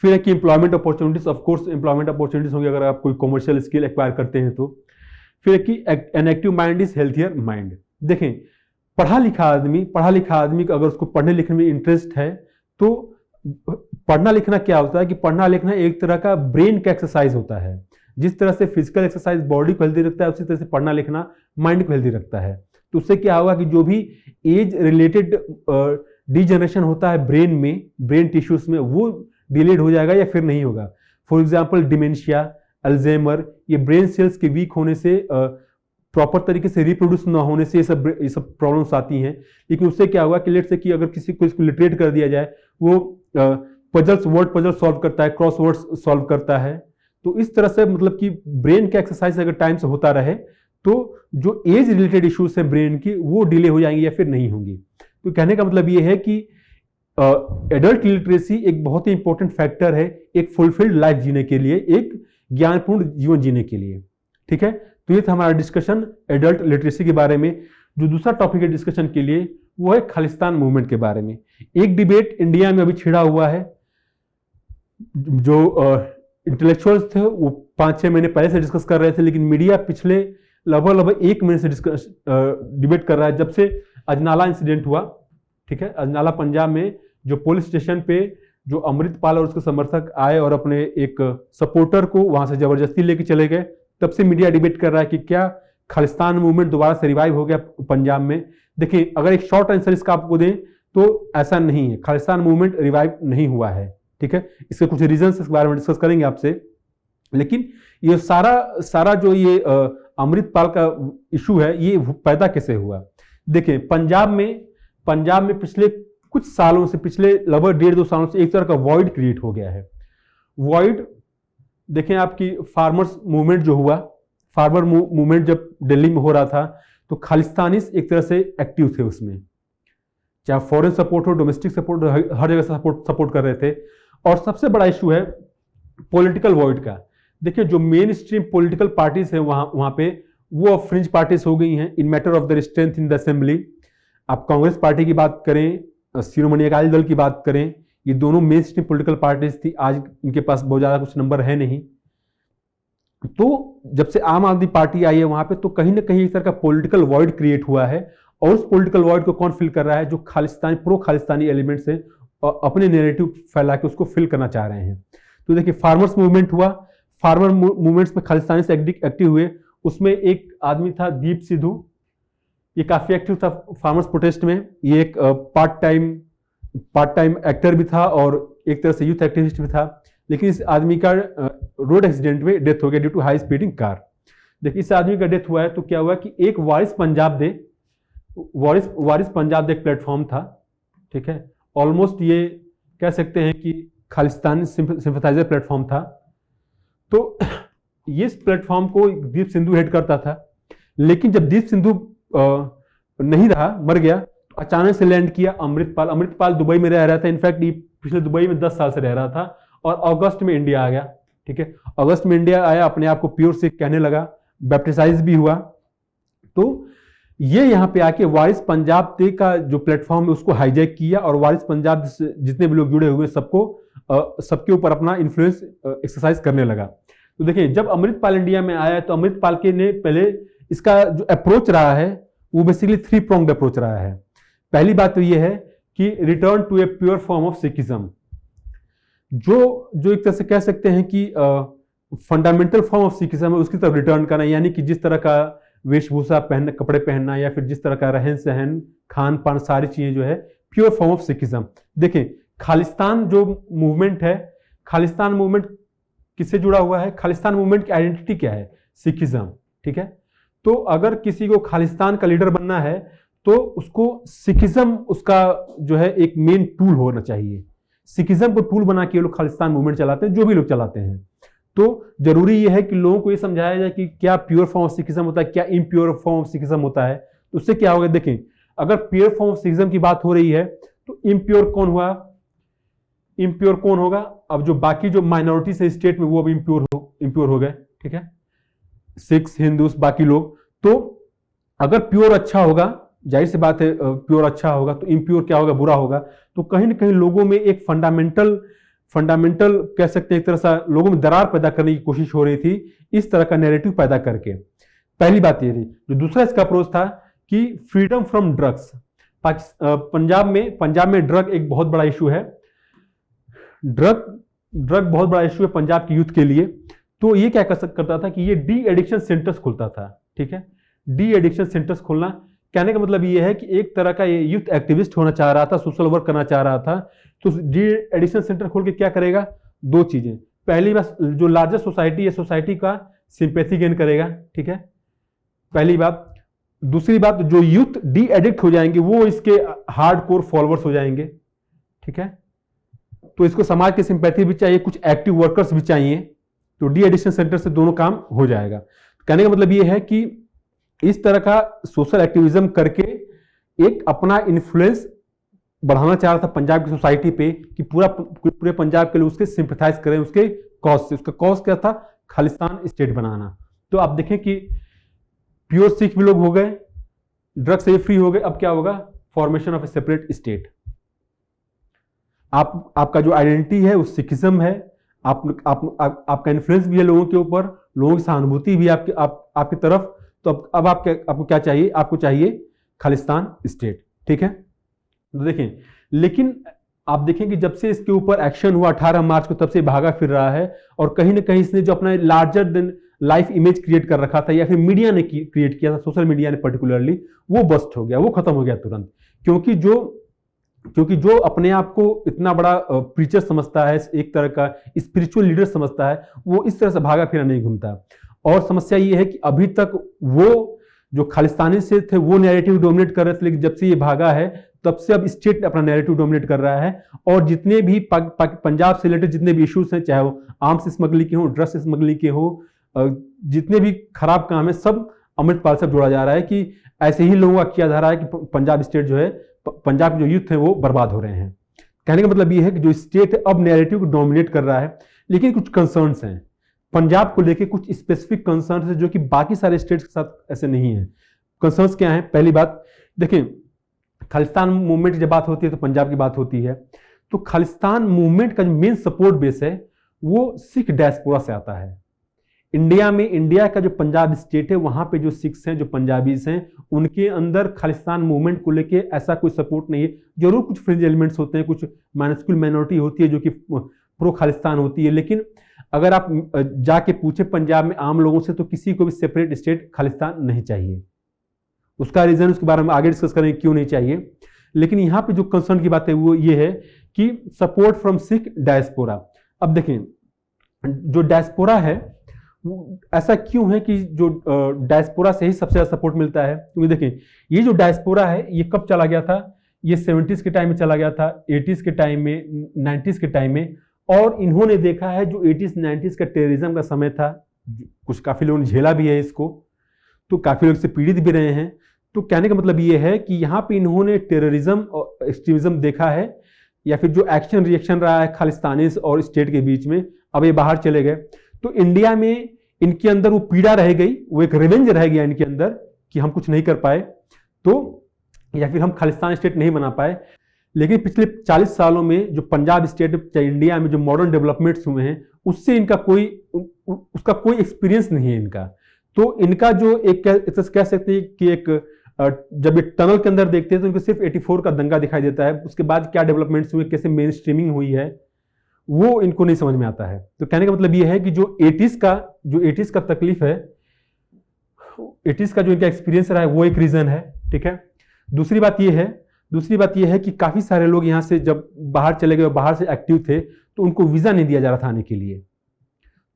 फिर है कि employment opportunities, of course employment opportunities होंगी अगर आप कोई कमर्शियल स्किल एक्वायर करते हैं तो। फिर है कि an active mind is healthier mind. देखें, पढ़ा लिखा आदमी अगर उसको पढ़ने लिखने में इंटरेस्ट है, तो पढ़ना लिखना क्या होता है कि पढ़ना लिखना एक तरह का ब्रेन का एक्सरसाइज होता है। जिस तरह से फिजिकल एक्सरसाइज बॉडी को हेल्दी रखता है, उसी तरह से पढ़ना लिखना माइंड को हेल्दी रखता है। तो उससे क्या होगा कि जो भी एज रिलेटेड डिजनरेशन होता है ब्रेन टिश्यूज में, वो डिलेड हो जाएगा या फिर नहीं होगा। फॉर एग्जाम्पल डिमेंशिया, अल्जाइमर, ये ब्रेन सेल्स के वीक होने से, प्रॉपर तरीके से रिप्रोड्यूस ना होने से ये सब प्रॉब्लम्स आती हैं। लेकिन उससे क्या होगा कि लेट से कि अगर किसी को इसको लिटरेट कर दिया जाए, वो वर्ड पजल सॉल्व करता है, क्रॉस वर्ड सॉल्व करता है। तो इस तरह से मतलब कि ब्रेन का एक्सरसाइज अगर टाइम से होता रहे, तो जो एज रिलेटेड इश्यूज हैं ब्रेन की, वो डिले हो जाएंगी या फिर नहीं होंगी। तो कहने का मतलब ये है कि एडल्ट लिटरेसी एक बहुत ही इंपॉर्टेंट फैक्टर है एक फुलफिल्ड लाइफ जीने के लिए, एक ज्ञानपूर्ण जीवन जीने के लिए, ठीक है। तो ये था हमारा डिस्कशन एडल्ट लिटरेसी के बारे में। जो दूसरा टॉपिक है डिस्कशन के लिए, वो है खालिस्तान मूवमेंट के बारे में। एक डिबेट इंडिया में अभी छिड़ा हुआ है। जो इंटेलेक्चुअल्स थे वो 5-6 महीने पहले से डिस्कस कर रहे थे, लेकिन मीडिया पिछले लगभग 1 महीने से डिबेट कर रहा है, जब से अजनाला इंसिडेंट हुआ, ठीक है। अजनाला पंजाब में जो पुलिस स्टेशन पे जो अमृतपाल और उसके समर्थक आए और अपने एक सपोर्टर को वहां से जबरदस्ती लेके चले गए, तब से मीडिया डिबेट कर रहा है कि क्या खालिस्तान मूवमेंट दोबारा से रिवाइव हो गया पंजाब में। देखिए, अगर एक शॉर्ट आंसर इसका आपको दें तो ऐसा नहीं है, खालिस्तान मूवमेंट रिवाइव नहीं हुआ है, ठीक है। इसके कुछ रीजंस इस बारे में डिस्कस करेंगे आपसे। लेकिन ये सारा जो ये अमृतपाल का इशू है, ये पैदा कैसे हुआ। देखिए, पंजाब में पिछले कुछ सालों से, पिछले लगभग 1.5-2 सालों से एक तरह का वॉइड क्रिएट हो गया है। वॉइड देखें, आपकी फार्मर्स मूवमेंट जो हुआ, फार्मर मूवमेंट जब दिल्ली में हो रहा था, तो खालिस्तानीज एक तरह से एक्टिव थे उसमें, चाहे फॉरेन सपोर्ट हो, डोमेस्टिक सपोर्ट हो, हर जगह सपोर्ट कर रहे थे। और सबसे बड़ा इशू है पॉलिटिकल वॉइड का। देखिए, जो मेन स्ट्रीम पॉलिटिकल पार्टीज हैं वहां पे, वो अब फ्रिंज पार्टीज हो गई हैं इन matter of their strength in the assembly. आप कांग्रेस पार्टी की बात करें, शिरोमणि अकाली दल की बात करें, ये दोनों मेन स्ट्रीम पॉलिटिकल पार्टीज थी। आज इनके पास बहुत ज्यादा कुछ नंबर है नहीं। तो जब से आम आदमी पार्टी आई है वहां पे, तो कहीं ना कहीं इस तरह का पॉलिटिकल वॉइड क्रिएट हुआ है। और उस पॉलिटिकल वॉइड को कौन फिल कर रहा है, जो प्रो खालिस्तानी एलिमेंट्स हैं, अपने नैरेटिव फैला के उसको फिल करना चाह रहे हैं। तो देखिए, फार्मर्स मूवमेंट हुआ, फार्मर मूवमेंट्स में खालिस्तानी से एक्टिव हुए। उसमें एक आदमी था दीप सिद्धू, ये काफी एक्टिव था फार्मर्स प्रोटेस्ट में। ये एक पार्ट टाइम एक्टर भी था और एक तरह से यूथ एक्टिविस्ट भी था। लेकिन इस आदमी का रोड एक्सीडेंट में डेथ हो गया due to high speeding car. देखिए, इस आदमी का डेथ हुआ है तो क्या हुआ कि एक वारिस पंजाब दे एक प्लेटफॉर्म था, ठीक है। ऑलमोस्ट ये कह सकते हैं कि खालिस्तानी सिंपथाइजर प्लेटफॉर्म था। तो ये इस प्लेटफॉर्म को दीप सिंधु हेड करता था। लेकिन जब दीप सिंधु नहीं रहा, मर गया, तो अचानक से लैंड किया अमृतपाल दुबई में रह रहा था। इनफैक्ट ये पिछले दुबई में 10 साल से रह रहा था और अगस्त में इंडिया आ गया, ठीक है। अगस्त में इंडिया आया, अपने आप को प्योर सिख कहने लगा, बैप्टिसाइज भी हुआ। तो ये यहाँ पे आके वारिस पंजाब ते का जो प्लेटफॉर्म है उसको हाईजैक किया और वारिस पंजाब से जितने भी लोग जुड़े हुए सबके ऊपर अपना इन्फ्लुएंस एक्सरसाइज करने लगा। तो देखिए, जब अमृतपाल इंडिया में आया तो अमृतपाल के ने पहले इसका जो अप्रोच रहा है वो बेसिकली 3 pronged अप्रोच रहा है। पहली बात तो ये है कि return to a pure form of Sikhism, जो एक तरह से कह सकते हैं कि फंडामेंटल फॉर्म ऑफ सिखिज्म है उसकी तरफ रिटर्न करना, यानी कि जिस तरह का वेशभूषा पहनना, कपड़े पहनना, या फिर जिस तरह का रहन सहन, खान पान, सारी चीजें जो है प्योर फॉर्म ऑफ सिखिज्म। देखें, खालिस्तान जो मूवमेंट है, खालिस्तान मूवमेंट किससे जुड़ा हुआ है? खालिस्तान मूवमेंट की आइडेंटिटी क्या है? सिखिज्म। ठीक है, तो अगर किसी को खालिस्तान का लीडर बनना है तो उसको सिखिज्म उसका जो है एक मेन टूल होना चाहिए। सिखिज्म को टूल बना के लोग खालिस्तान मूवमेंट चलाते हैं, जो भी लोग चलाते हैं। तो जरूरी यह है कि लोगों को यह समझाया जाए कि क्या प्योर फॉर्म ऑफ सिखिज्म होता है, क्या इम्प्योर फॉर्म ऑफ सिखिज्म होता है। तो उससे क्या होगा? देखें, अगर प्योर फॉर्म ऑफ सिखिज्म की बात हो रही है तो इम्प्योर कौन हुआ? इम्प्योर कौन होगा? अब जो बाकी जो माइनॉरिटीज है स्टेट में वो अब इम्प्योर हो गए। ठीक है, सिख्स, हिंदूस, बाकी लोग। तो अगर प्योर अच्छा होगा, जाहिर सी बात है प्योर अच्छा होगा, तो इम्प्योर क्या होगा? बुरा होगा। तो कहीं ना कहीं लोगों में एक फंडामेंटल कह सकते हैं एक तरह से लोगों में दरार पैदा करने की कोशिश हो रही थी, इस तरह का नैरेटिव पैदा करके। पहली बात ये थी। जो दूसरा इसका अप्रोच था कि फ्रीडम फ्रॉम ड्रग्स। पंजाब में ड्रग एक बहुत बड़ा इशू है। ड्रग बहुत बड़ा इशू है पंजाब के यूथ के लिए। तो ये क्या करता था कि ये डी एडिक्शन सेंटर्स खोलता था। ठीक है, डी एडिक्शन सेंटर्स खोलना, कहने का मतलब ये है कि एक तरह का ये यूथ एक्टिविस्ट होना चाह रहा था, सोशल वर्क करना चाह रहा था। तो डी एडिक्शन सेंटर खोल के क्या करेगा? 2 चीजें। पहली बात, जो लार्जेस्ट सोसाइटी है, सोसाइटी का सिंपैथी गेन करेगा। ठीक है, पहली बात। दूसरी बात, जो यूथ डी एडिक्ट हो जाएंगे वो इसके हार्डकोर फॉलोअर्स हो जाएंगे। ठीक है, तो इसको समाज की सिंपैथी भी चाहिए, कुछ एक्टिव वर्कर्स भी चाहिए। तो डी एडिक्शन सेंटर से दोनों काम हो जाएगा। कहने का मतलब ये है कि इस तरह का सोशल एक्टिविज्म करके एक अपना इन्फ्लुएंस बढ़ाना चाह रहा था पंजाब की सोसाइटी पे, कि पूरे पंजाब के लोग उसके सिंपैथाइज करें उसके कॉज से। उसका कॉज क्या था? खालिस्तान स्टेट बनाना। तो आप देखें कि प्योर सिख भी लोग हो गए, ड्रग से फ्री हो गए। अब क्या होगा? Formation of A separate state. आपका जो आइडेंटिटी है वो सिखिज्म है। आपका इन्फ्लुएंस भी है लोगों के ऊपर, लोगों की सहानुभूति भी आपकी तरफ। तो अब आपको क्या चाहिए? आपको चाहिए खालिस्तान स्टेट। ठीक है, तो देखें, लेकिन आप देखें कि जब से इसके ऊपर एक्शन हुआ 18 मार्च को, तब से भागा फिर रहा है। और कहीं ना कहीं इसने जो अपना larger than life image create कर रखा था, या फिर मीडिया ने क्रिएट किया था, सोशल मीडिया ने पर्टिकुलरली, वो बस्ट हो गया, वो खत्म हो गया तुरंत। क्योंकि जो अपने आप को इतना बड़ा प्रीचर समझता है, एक तरह का स्पिरिचुअल लीडर समझता है, वो इस तरह से भागा फिरा नहीं घूमता। और समस्या ये है कि अभी तक वो जो खालिस्तानी से थे वो नैरेटिव डोमिनेट कर रहे थे, लेकिन जब से ये भागा है तब से अब स्टेट अपना नैरेटिव डोमिनेट कर रहा है। और जितने भी पंजाब से रिलेटेड जितने भी इश्यूज हैं, चाहे वो आर्म्स स्मगलिंग के हो, ड्रग्स स्मगलिंग के हो, जितने भी खराब काम है, सब अमृतपाल से जोड़ा जा रहा है कि ऐसे ही लोगों का किया जा रहा है कि पंजाब स्टेट जो है, पंजाब के जो यूथ है वो बर्बाद हो रहे हैं। कहने का मतलब ये है कि जो स्टेट है अब नैरेटिव को डोमिनेट कर रहा है। लेकिन कुछ कंसर्न्स हैं पंजाब को लेके, कुछ स्पेसिफिक कंसर्न्स है जो कि बाकी सारे स्टेट्स के साथ ऐसे नहीं है। कंसर्न्स क्या है? पहली बात, देखें, खालिस्तान मूवमेंट की जब बात होती है तो पंजाब की बात होती है। तो खालिस्तान मूवमेंट का जो मेन सपोर्ट बेस है वो सिख डायस्पोरा से आता है। इंडिया का जो पंजाब स्टेट है, वहां पे जो सिख्स हैं, जो पंजाबीज हैं, उनके अंदर खालिस्तान मूवमेंट को लेके ऐसा कोई सपोर्ट नहीं है। जरूर कुछ फ्रिंज एलिमेंट्स होते हैं, कुछ माइनस्क्यूल माइनॉरिटी होती है जो कि प्रो खालिस्तान होती है। लेकिन अगर आप जाके पूछे पंजाब में आम लोगों से, तो किसी को भी सेपरेट स्टेट खालिस्तान नहीं चाहिए। उसका रीजन, उसके बारे में आगे डिस्कस करेंगे क्यों नहीं चाहिए। लेकिन यहाँ पे जो कंसर्न की बात है वो ये है कि सपोर्ट फ्रॉम सिख डायस्पोरा। अब देखें, जो डायस्पोरा है ऐसा क्यों है कि जो डायस्पोरा से ही सबसे ज्यादा सपोर्ट मिलता है? क्योंकि देखें, ये जो डायस्पोरा है ये कब चला गया था? ये 70s के टाइम में चला गया था, 80s के टाइम में, 90s के टाइम में। और इन्होंने देखा है जो 80s 90s का टेररिज्म का समय था, कुछ काफी लोगों ने झेला भी है इसको, तो काफी लोग इससे पीड़ित भी रहे हैं। तो कहने का मतलब ये है कि यहाँ पे इन्होंने टेररिज्म और एक्सट्रीमिज्म देखा है, या फिर जो एक्शन रिएक्शन रहा है खालिस्तानीज और स्टेट के बीच में, अब ये बाहर चले गए। तो इंडिया में इनके अंदर वो पीड़ा रह गई, वो एक रिवेंज रह गया इनके अंदर कि हम कुछ नहीं कर पाए, तो या फिर हम खालिस्तान स्टेट नहीं बना पाए। लेकिन पिछले 40 सालों में जो पंजाब स्टेट चाहे इंडिया में जो मॉडर्न डेवलपमेंट्स हुए हैं, उससे इनका उसका कोई एक्सपीरियंस नहीं है इनका। तो इनका जो एक कह सकते हैं कि एक जब ये टनल के अंदर देखते हैं तो इनको सिर्फ 84 का दंगा दिखाई देता है, उसके बाद क्या डेवलपमेंट्स हुए, कैसे मेन स्ट्रीमिंग हुई है, वो इनको नहीं समझ में आता है। तो कहने का मतलब ये है कि जो 80s का तकलीफ है, 80s का जो इनका एक्सपीरियंस रहा है, वो एक रीजन है। ठीक है, दूसरी बात ये है कि काफी सारे लोग यहाँ से जब बाहर चले गए, बाहर से एक्टिव थे, तो उनको वीजा नहीं दिया जा रहा था आने के लिए,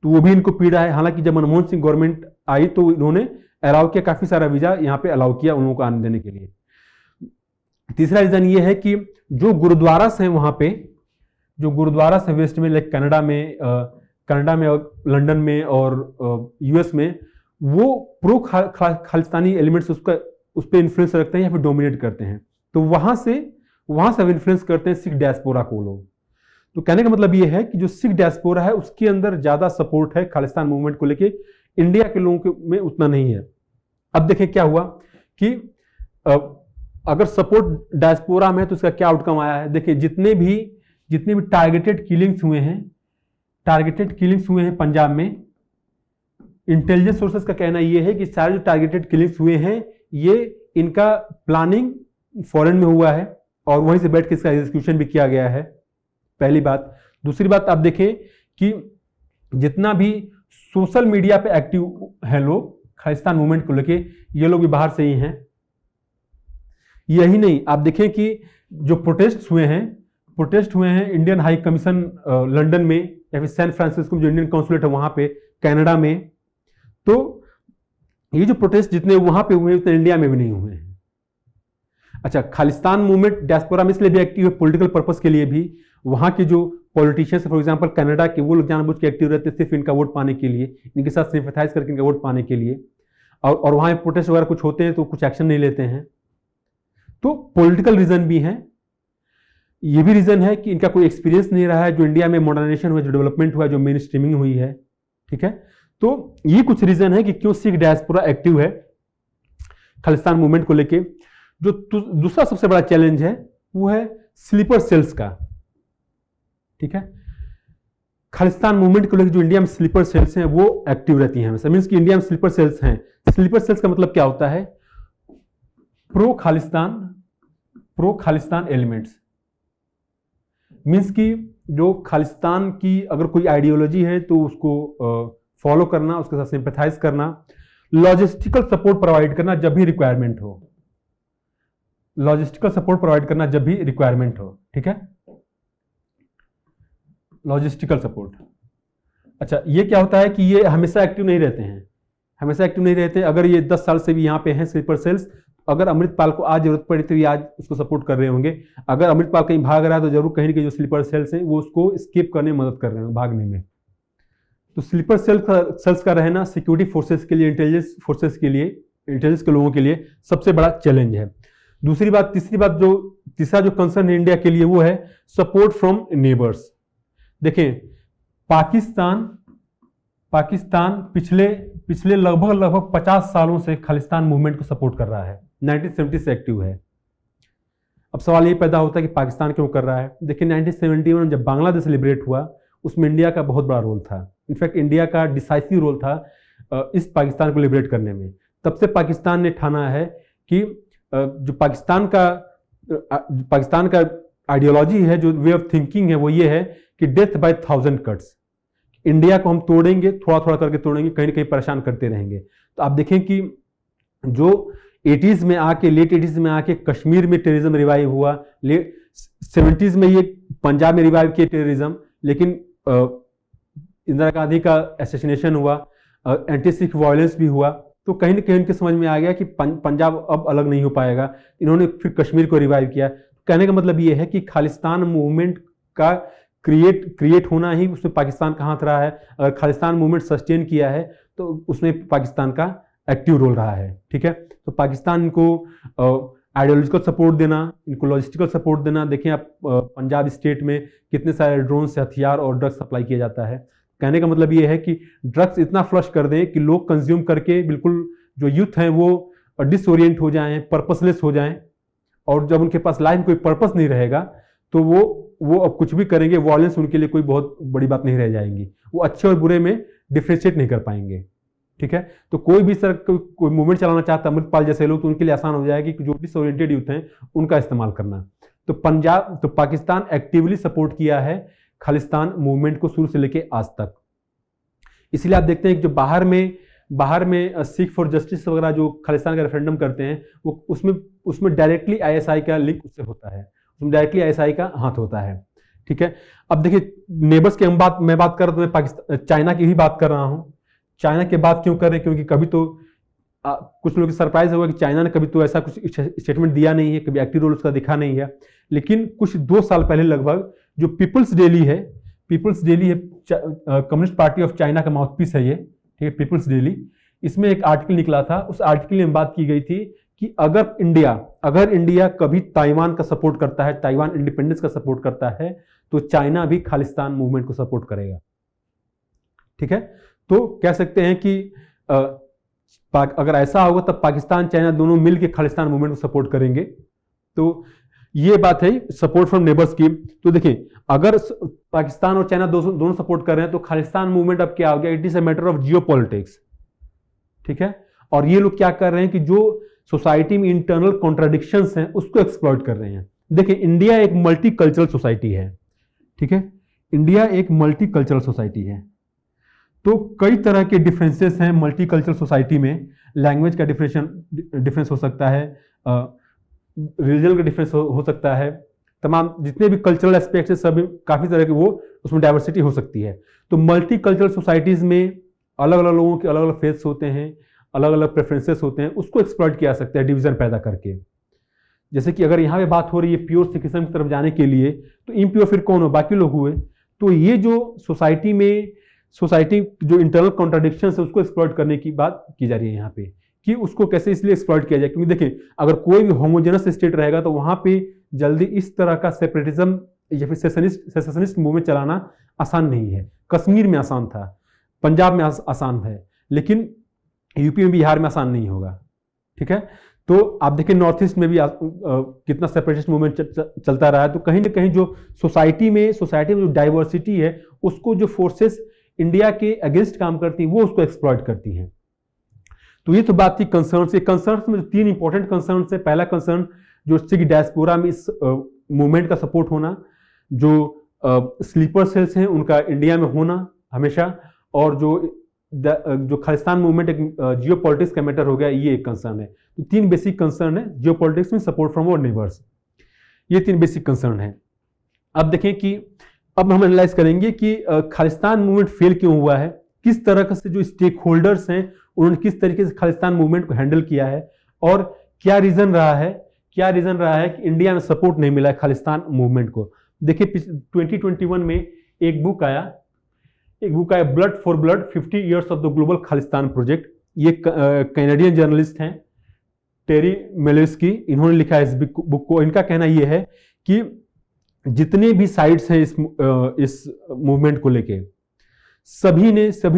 तो वो भी इनको पीड़ा है। हालांकि जब मनमोहन सिंह गवर्नमेंट आई तो इन्होंने अलाउ किया, काफी सारा वीजा यहाँ पे अलाउ किया उन लोगों को आने देने के लिए। तीसरा रीजन ये है कि जो गुरुद्वारास हैं वहां पे, जो गुरुद्वारास है वेस्ट में, लाइक कनाडा में और लंदन में और यूएस में, वो प्रो खालिस्तानी एलिमेंट्स उस पर इन्फ्लुएंस रखते हैं या फिर डोमिनेट करते हैं। तो वहां से इन्फ्लुएंस करते हैं सिख डायस्पोरा को लोग। तो कहने का मतलब ये है कि जो सिख डायस्पोरा है उसके अंदर ज्यादा सपोर्ट है खालिस्तान मूवमेंट को लेके, इंडिया के लोगों में उतना नहीं है। अब देखें क्या हुआ कि अगर सपोर्ट डायस्पोरा में है तो इसका क्या आउटकम आया है। देखिए जितने भी टारगेटेड किलिंग्स हुए हैं पंजाब में, इंटेलिजेंस सोर्सेस का कहना यह है कि सारे जो टारगेटेड किलिंग्स हुए हैं ये इनका प्लानिंग फॉरेन में हुआ है और वहीं से बैठ के इसका एग्जीक्यूशन भी किया गया है, पहली बात। दूसरी बात आप देखें कि जितना भी सोशल मीडिया पे एक्टिव हैं लोग खालिस्तान मूवमेंट को लेके, ये लोग भी बाहर से ही हैं। यही नहीं, आप देखें कि जो प्रोटेस्ट हुए हैं इंडियन हाई कमीशन लंदन में या फिर सैन फ्रांसिस्को में जो इंडियन कॉन्सुलेट है वहां पे, कनाडा में, तो ये जो प्रोटेस्ट जितने वहां पे हुए उतने इंडिया में भी नहीं हुए हैं। अच्छा, खालिस्तान मूवमेंट डायस्पोरा में इसलिए भी एक्टिव है पॉलिटिकल पर्पस के लिए भी। वहां के जो पॉलिटिशियंस फॉर एग्जांपल कनाडा के, वो लोग जानबूझ के एक्टिव रहते सिर्फ इनका वोट पाने के लिए, इनके साथ सिंपैथाइज करके इनका वोट पाने के लिए। और वहां प्रोटेस्ट वगैरह कुछ होते हैं तो कुछ एक्शन नहीं लेते हैं। तो पॉलिटिकल रीजन भी है, ये भी रीजन है कि इनका कोई एक्सपीरियंस नहीं रहा है, जो इंडिया में मॉडर्नाइजेशन हुआ, जो डेवलपमेंट हुआ, जो मेन स्ट्रीमिंग हुई है। ठीक है, तो ये कुछ रीजन है कि क्यों सिख डायस्पोरा एक्टिव है खालिस्तान मूवमेंट को लेके। जो दूसरा सबसे बड़ा चैलेंज है वो है स्लीपर सेल्स का। ठीक है, खालिस्तान मूवमेंट को लेकर जो इंडिया में स्लीपर सेल्स हैं वो एक्टिव रहती हैं हमेशा। मींस कि इंडिया में स्लीपर सेल्स हैं। स्लीपर सेल्स का मतलब क्या होता है? Pro Khalistan elements. मींस कि जो खालिस्तान की अगर कोई आइडियोलॉजी है तो उसको फॉलो करना, उसके साथ सिंपैथाइज करना, लॉजिस्टिकल सपोर्ट प्रोवाइड करना जब भी रिक्वायरमेंट हो, ठीक है, लॉजिस्टिकल सपोर्ट। अच्छा, ये क्या होता है कि ये हमेशा एक्टिव नहीं रहते। अगर ये 10 साल से भी यहाँ पे हैं स्लीपर सेल्स, अगर अमृतपाल को आज जरूरत पड़ी तो ये आज उसको सपोर्ट कर रहे होंगे। अगर अमृतपाल कहीं भाग रहा है तो जरूर कहीं ना कहीं जो स्लीपर सेल्स हैं वो उसको स्केप करने में मदद कर रहे हैं, भागने में। तो स्लीपर सेल्स का रहना सिक्योरिटी फोर्सेस के लिए, इंटेलिजेंस फोर्सेस के लिए, इंटेलिजेंस के लोगों के लिए सबसे बड़ा चैलेंज है। तीसरा जो कंसर्न है इंडिया के लिए वो है सपोर्ट फ्रॉम नेबर्स। देखें, पाकिस्तान पिछले लगभग 50 सालों से खालिस्तान मूवमेंट को सपोर्ट कर रहा है, 1970 से एक्टिव है। अब सवाल ये पैदा होता है कि पाकिस्तान क्यों कर रहा है। देखिए 1971 में जब बांग्लादेश लिबरेट हुआ उसमें इंडिया का बहुत बड़ा रोल था। इनफैक्ट इंडिया का डिसाइसिव रोल था इस पाकिस्तान को लिबरेट करने में। तब से पाकिस्तान ने ठाना है कि जो पाकिस्तान का आइडियोलॉजी है, जो वे ऑफ थिंकिंग है, वो ये है कि डेथ बाय 1000 कट्स। इंडिया को हम तोड़ेंगे, थोड़ा थोड़ा करके तोड़ेंगे, कहीं ना कहीं परेशान करते रहेंगे। तो आप देखें कि जो लेट 80s में आके कश्मीर में टेररिज्म रिवाइव हुआ, 70s में ये पंजाब में रिवाइव किए टेररिज्म, लेकिन इंदिरा गांधी का असैसिनेशन हुआ, एंटी सिख वायलेंस भी हुआ, तो कहीं ना कहीं उनके समझ में आ गया कि पंजाब अब अलग नहीं हो पाएगा। इन्होंने फिर कश्मीर को रिवाइव किया। कहने का मतलब ये है कि खालिस्तान मूवमेंट का क्रिएट होना ही उसमें पाकिस्तान का हाथ रहा है। अगर खालिस्तान मूवमेंट सस्टेन किया है तो उसमें पाकिस्तान का एक्टिव रोल रहा है। ठीक है, तो पाकिस्तान इनको आइडियोलॉजिकल सपोर्ट देना, इनको लॉजिस्टिकल सपोर्ट देना। देखें आप पंजाब स्टेट में कितने सारे ड्रोन से हथियार और ड्रग्स सप्लाई किया जाता है। कहने का मतलब ये है कि ड्रग्स इतना फ्लश कर दें कि लोग कंज्यूम करके बिल्कुल जो यूथ हैं वो डिसओरिएंट हो जाएं, पर्पसलेस हो जाएं, और जब उनके पास लाइफ में कोई पर्पस नहीं रहेगा तो वो अब कुछ भी करेंगे, वॉयलेंस उनके लिए कोई बहुत बड़ी बात नहीं रह जाएंगी। वो अच्छे और बुरे में डिफ्रेंशिएट नहीं कर पाएंगे। ठीक है। तो कोई भी सर कोई मूवमेंट चलाना चाहता है अमृतपाल जैसे लोग, तो उनके लिए आसान हो जाएगा कि जो डिसओरिएंटेड यूथ हैं उनका इस्तेमाल करना। तो पाकिस्तान एक्टिवली सपोर्ट किया है खालिस्तान मूवमेंट को शुरू से लेकर आज तक। इसलिए आप देखते हैं कि जो बाहर में सिख फॉर जस्टिस वगैरह जो खालिस्तान का रेफरेंडम करते हैं, वो उसमें डायरेक्टली आईएसआई का लिंक उससे होता है, उसमें डायरेक्टली आईएसआई का हाथ होता है। ठीक है। अब देखिए नेबर्स की मैं बात कर रहा हूं, मैं पाकिस्तान चाइना की ही बात कर रहा हूं। चाइना की बात क्यों कर रहे हैं? क्योंकि कभी तो कुछ लोग सरप्राइज होगा कि चाइना ने कभी तो ऐसा कुछ स्टेटमेंट दिया नहीं है, कभी एक्टिव रोल उसका दिखा नहीं है। लेकिन कुछ 2 साल पहले लगभग जो पीपल्स डेली है कम्युनिस्ट पार्टी ऑफ चाइना का माउथपीस है ये, ठीक है, पीपल्स डेली। इसमें एक आर्टिकल निकला था, उस आर्टिकल में बात की गई थी कि अगर इंडिया कभी ताइवान का सपोर्ट करता है, ताइवान इंडिपेंडेंस का सपोर्ट करता है, तो चाइना भी खालिस्तान मूवमेंट को सपोर्ट करेगा। ठीक है। तो कह सकते हैं कि अगर ऐसा होगा तब पाकिस्तान चाइना दोनों मिलकर खालिस्तान मूवमेंट को सपोर्ट करेंगे। तो ये बात है सपोर्ट फ्रॉम नेबर्स की। तो देखिए अगर पाकिस्तान और चाइना दोनों सपोर्ट कर रहे हैं तो खालिस्तान मूवमेंट अब क्या हो गया? It is a matter of geopolitics. ठीक है। और ये लोग क्या कर रहे हैं कि जो सोसाइटी में इंटरनल कॉन्ट्राडिक्शंस हैं उसको एक्सप्लॉइट कर रहे हैं। देखिए इंडिया एक मल्टीकल्चरल सोसाइटी है। ठीक है। इंडिया एक मल्टीकल्चरल सोसाइटी है, तो कई तरह के डिफरेंसेस हैं मल्टीकल्चरल सोसाइटी में। लैंग्वेज का डिफरेंस हो सकता है, रिलीजन का डिफरेंस हो सकता है, तमाम जितने भी कल्चरल एस्पेक्ट्स है सब काफी तरह के वो उसमें डाइवर्सिटी हो सकती है। तो मल्टीकल्चरल सोसाइटीज में अलग अलग लोगों के अलग अलग फेथ्स होते हैं, अलग अलग प्रेफरेंसेस होते हैं, उसको एक्सप्लॉइट किया जा सकता है डिवीजन पैदा करके। जैसे कि अगर यहाँ पे बात हो रही है प्योर सिखिज्म की तरफ जाने के लिए, तो इम्प्योर फिर कौन हो? बाकी लोग हुए। तो ये जो सोसाइटी जो इंटरनल कॉन्ट्राडिक्शन है उसको एक्सप्लॉइट करने की बात की जा रही है यहाँ पे, कि उसको कैसे इसलिए एक्सप्लॉइट किया जाए क्योंकि देखिए अगर कोई भी होमोजेनस स्टेट रहेगा तो वहां पे जल्दी इस तरह का सेपरेटिज्म या फिर सेसेशनिस्ट मूवमेंट चलाना आसान नहीं है। कश्मीर में आसान था, पंजाब में आसान है, लेकिन यूपी में बिहार में आसान नहीं होगा। ठीक है। तो आप देखिए नॉर्थ ईस्ट में भी कितना सेपरेटिस्ट मूवमेंट चलता रहा है। तो कहीं ना कहीं जो सोसाइटी में जो डाइवर्सिटी है उसको जो फोर्सेस इंडिया के अगेंस्ट काम करती हैं वो उसको एक्सप्लॉइट करती हैं। तो ये तो बात थी कंसर्न्स। ये कंसर्न्स में जो 3 इंपॉर्टेंट कंसर्न्स है, पहला कंसर्न जो सिख डायस्पोरा में इस मूवमेंट का सपोर्ट होना, जो स्लीपर सेल्स हैं उनका इंडिया में होना हमेशा, और जो खालिस्तान मूवमेंट एक जियोपॉलिटिक्स का मैटर हो गया, ये एक कंसर्न है। तो 3 बेसिक कंसर्न है, जियोपॉलिटिक्स में सपोर्ट फ्रॉम और नेबर्स, ये 3 बेसिक कंसर्न है। अब देखें कि अब हम एनालाइज करेंगे कि खालिस्तान मूवमेंट फेल क्यों हुआ है, किस तरह से जो स्टेक होल्डर्स हैं उन्होंने किस तरीके से खालिस्तान मूवमेंट को हैंडल किया है, और क्या रीजन रहा है कि इंडिया में सपोर्ट नहीं मिला है खालिस्तान मूवमेंट को। देखिए 2021 में एक बुक आया blood for blood 50 years of the global Khalistan project. ये कैनेडियन जर्नलिस्ट हैं टेरी मेलेस्की, इन्होंने लिखा है इस बुक को। इनका कहना यह है कि जितने भी साइड्स हैं इस मूवमेंट को लेके सभी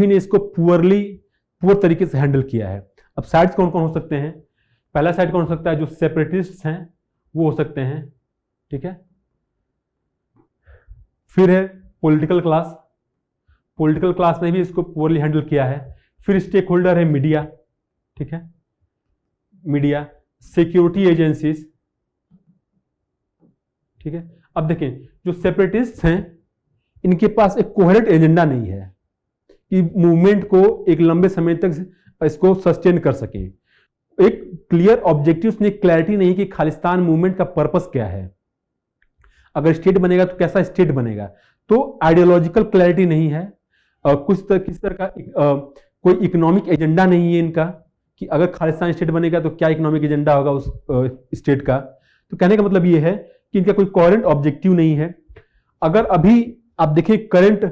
ने इसको पुअर तरीके से हैंडल किया है। अब साइड्स कौन कौन हो सकते हैं? पहला साइड कौन हो सकता है? जो सेपरेटिस्ट्स हैं वो हो सकते हैं। ठीक है। फिर है पॉलिटिकल क्लास ने भी इसको पुअरली हैंडल किया है। फिर स्टेक होल्डर है मीडिया। ठीक है। Media, security agencies. ठीक है। अब देखें जो सेपरेटिस्ट हैं इनके पास एक कोहेरेंट एजेंडा नहीं है कि मूवमेंट को एक लंबे समय तक इसको सस्टेन कर सके। एक क्लियर ऑब्जेक्टिव ने क्लैरिटी नहीं कि खालिस्तान मूवमेंट का पर्पस क्या है, अगर स्टेट बनेगा तो कैसा स्टेट बनेगा। तो आइडियोलॉजिकल क्लैरिटी नहीं है, किस तरह का कोई इकोनॉमिक एजेंडा नहीं है इनका कि अगर खालिस्तान स्टेट बनेगा तो क्या इकोनॉमिक एजेंडा होगा उस स्टेट का। तो कहने का मतलब ये है कि इनका कोई कोहेरेंट ऑब्जेक्टिव नहीं है। अगर अभी आप देखें करंट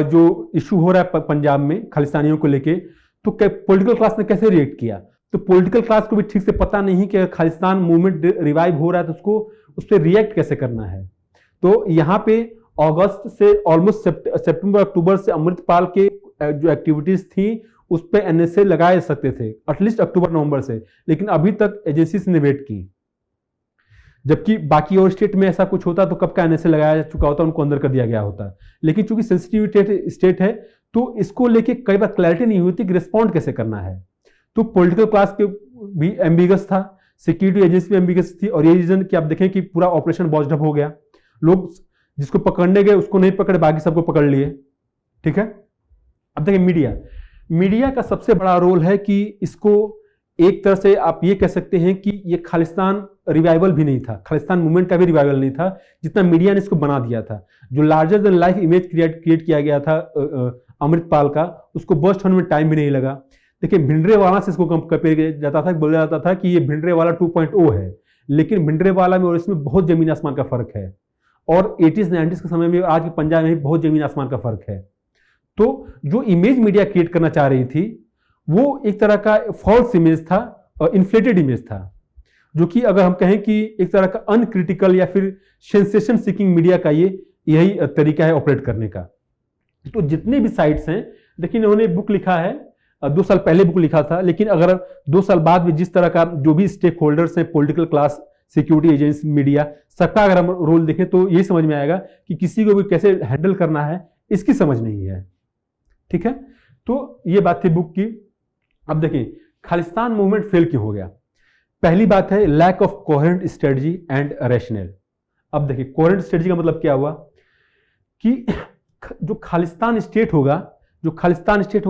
जो इशू हो रहा है पंजाब में खालिस्तानियों को लेके, तो पॉलिटिकल क्लास ने कैसे रिएक्ट किया? तो पॉलिटिकल क्लास को भी ठीक से पता नहीं कि अगर खालिस्तान मूवमेंट रिवाइव हो रहा है तो उसको उस पर रिएक्ट कैसे करना है। तो यहाँ पे अगस्त से ऑलमोस्ट सितंबर अक्टूबर से अमृतपाल के जो एक्टिविटीज थी उस पर एनएसए लगाए सकते थे एटलीस्ट अक्टूबर नवंबर से, लेकिन अभी तक एजेंसीज ने वेट की। जबकि बाकी और स्टेट में ऐसा कुछ होता तो कब का एनएसए लगाया जा चुका होता, उनको अंदर कर दिया गया होता। लेकिन चूंकि सेंसिटिव स्टेट है तो इसको लेके कई बार क्लैरिटी नहीं होती कि रिस्पॉन्ड कैसे करना है। तो पॉलिटिकल क्लास के भी एम्बिगस था, सिक्योरिटी एजेंसी भी एम्बिगस थी, और ये रीजन कि आप देखें कि पूरा ऑपरेशन बॉस्ड अप हो गया, लोग जिसको पकड़ने गए उसको नहीं पकड़े, बाकी सबको पकड़ लिए। ठीक है, अब देखिए मीडिया का सबसे बड़ा रोल है कि इसको एक तरह से आप ये कह सकते हैं कि ये खालिस्तान रिवाइवल भी नहीं था, खालिस्तान मूवमेंट का भी रिवाइवल नहीं था, जितना मीडिया ने इसको बना दिया था। जो larger than life image create किया गया था अमृतपाल का, उसको बर्स्ट होने में टाइम भी नहीं लगा। देखिए भिंडरेवाला से इसको कंपेयर किया जाता था, बोला जाता था कि ये भिंडरेवाला 2.0 है, लेकिन भिंडरेवाला में और इसमें बहुत जमीन आसमान का फर्क है, और 80s 90s के समय में आज के पंजाब में भी बहुत जमीन आसमान का फर्क है। तो जो इमेज मीडिया क्रिएट करना चाह रही थी वो एक तरह का फॉल्स इमेज था और इन्फ्लेटेड इमेज था, जो कि अगर हम कहें कि एक तरह का अनक्रिटिकल या फिर सेंसेशन सीकिंग मीडिया का यही तरीका है ऑपरेट करने का। तो जितने भी साइट्स हैं, देखिए इन्होंने बुक लिखा है, 2 साल पहले बुक लिखा था, लेकिन अगर 2 साल बाद भी जिस तरह का जो भी स्टेक होल्डर्स हैं, political class, security agency, media, सबका अगर हम रोल देखें तो यही समझ में आएगा कि किसी को भी कैसे हैंडल करना है इसकी समझ नहीं है। ठीक है, तो ये बात थी बुक की। अब देखिए खालिस्तान मूवमेंट फेल क्यों हो गया। पहली बात है lack of coherent strategy and rational. अब देखिए कोहेरेंट स्ट्रेटजी का मतलब क्या हुआ कि जो खालिस्तान स्टेट होगा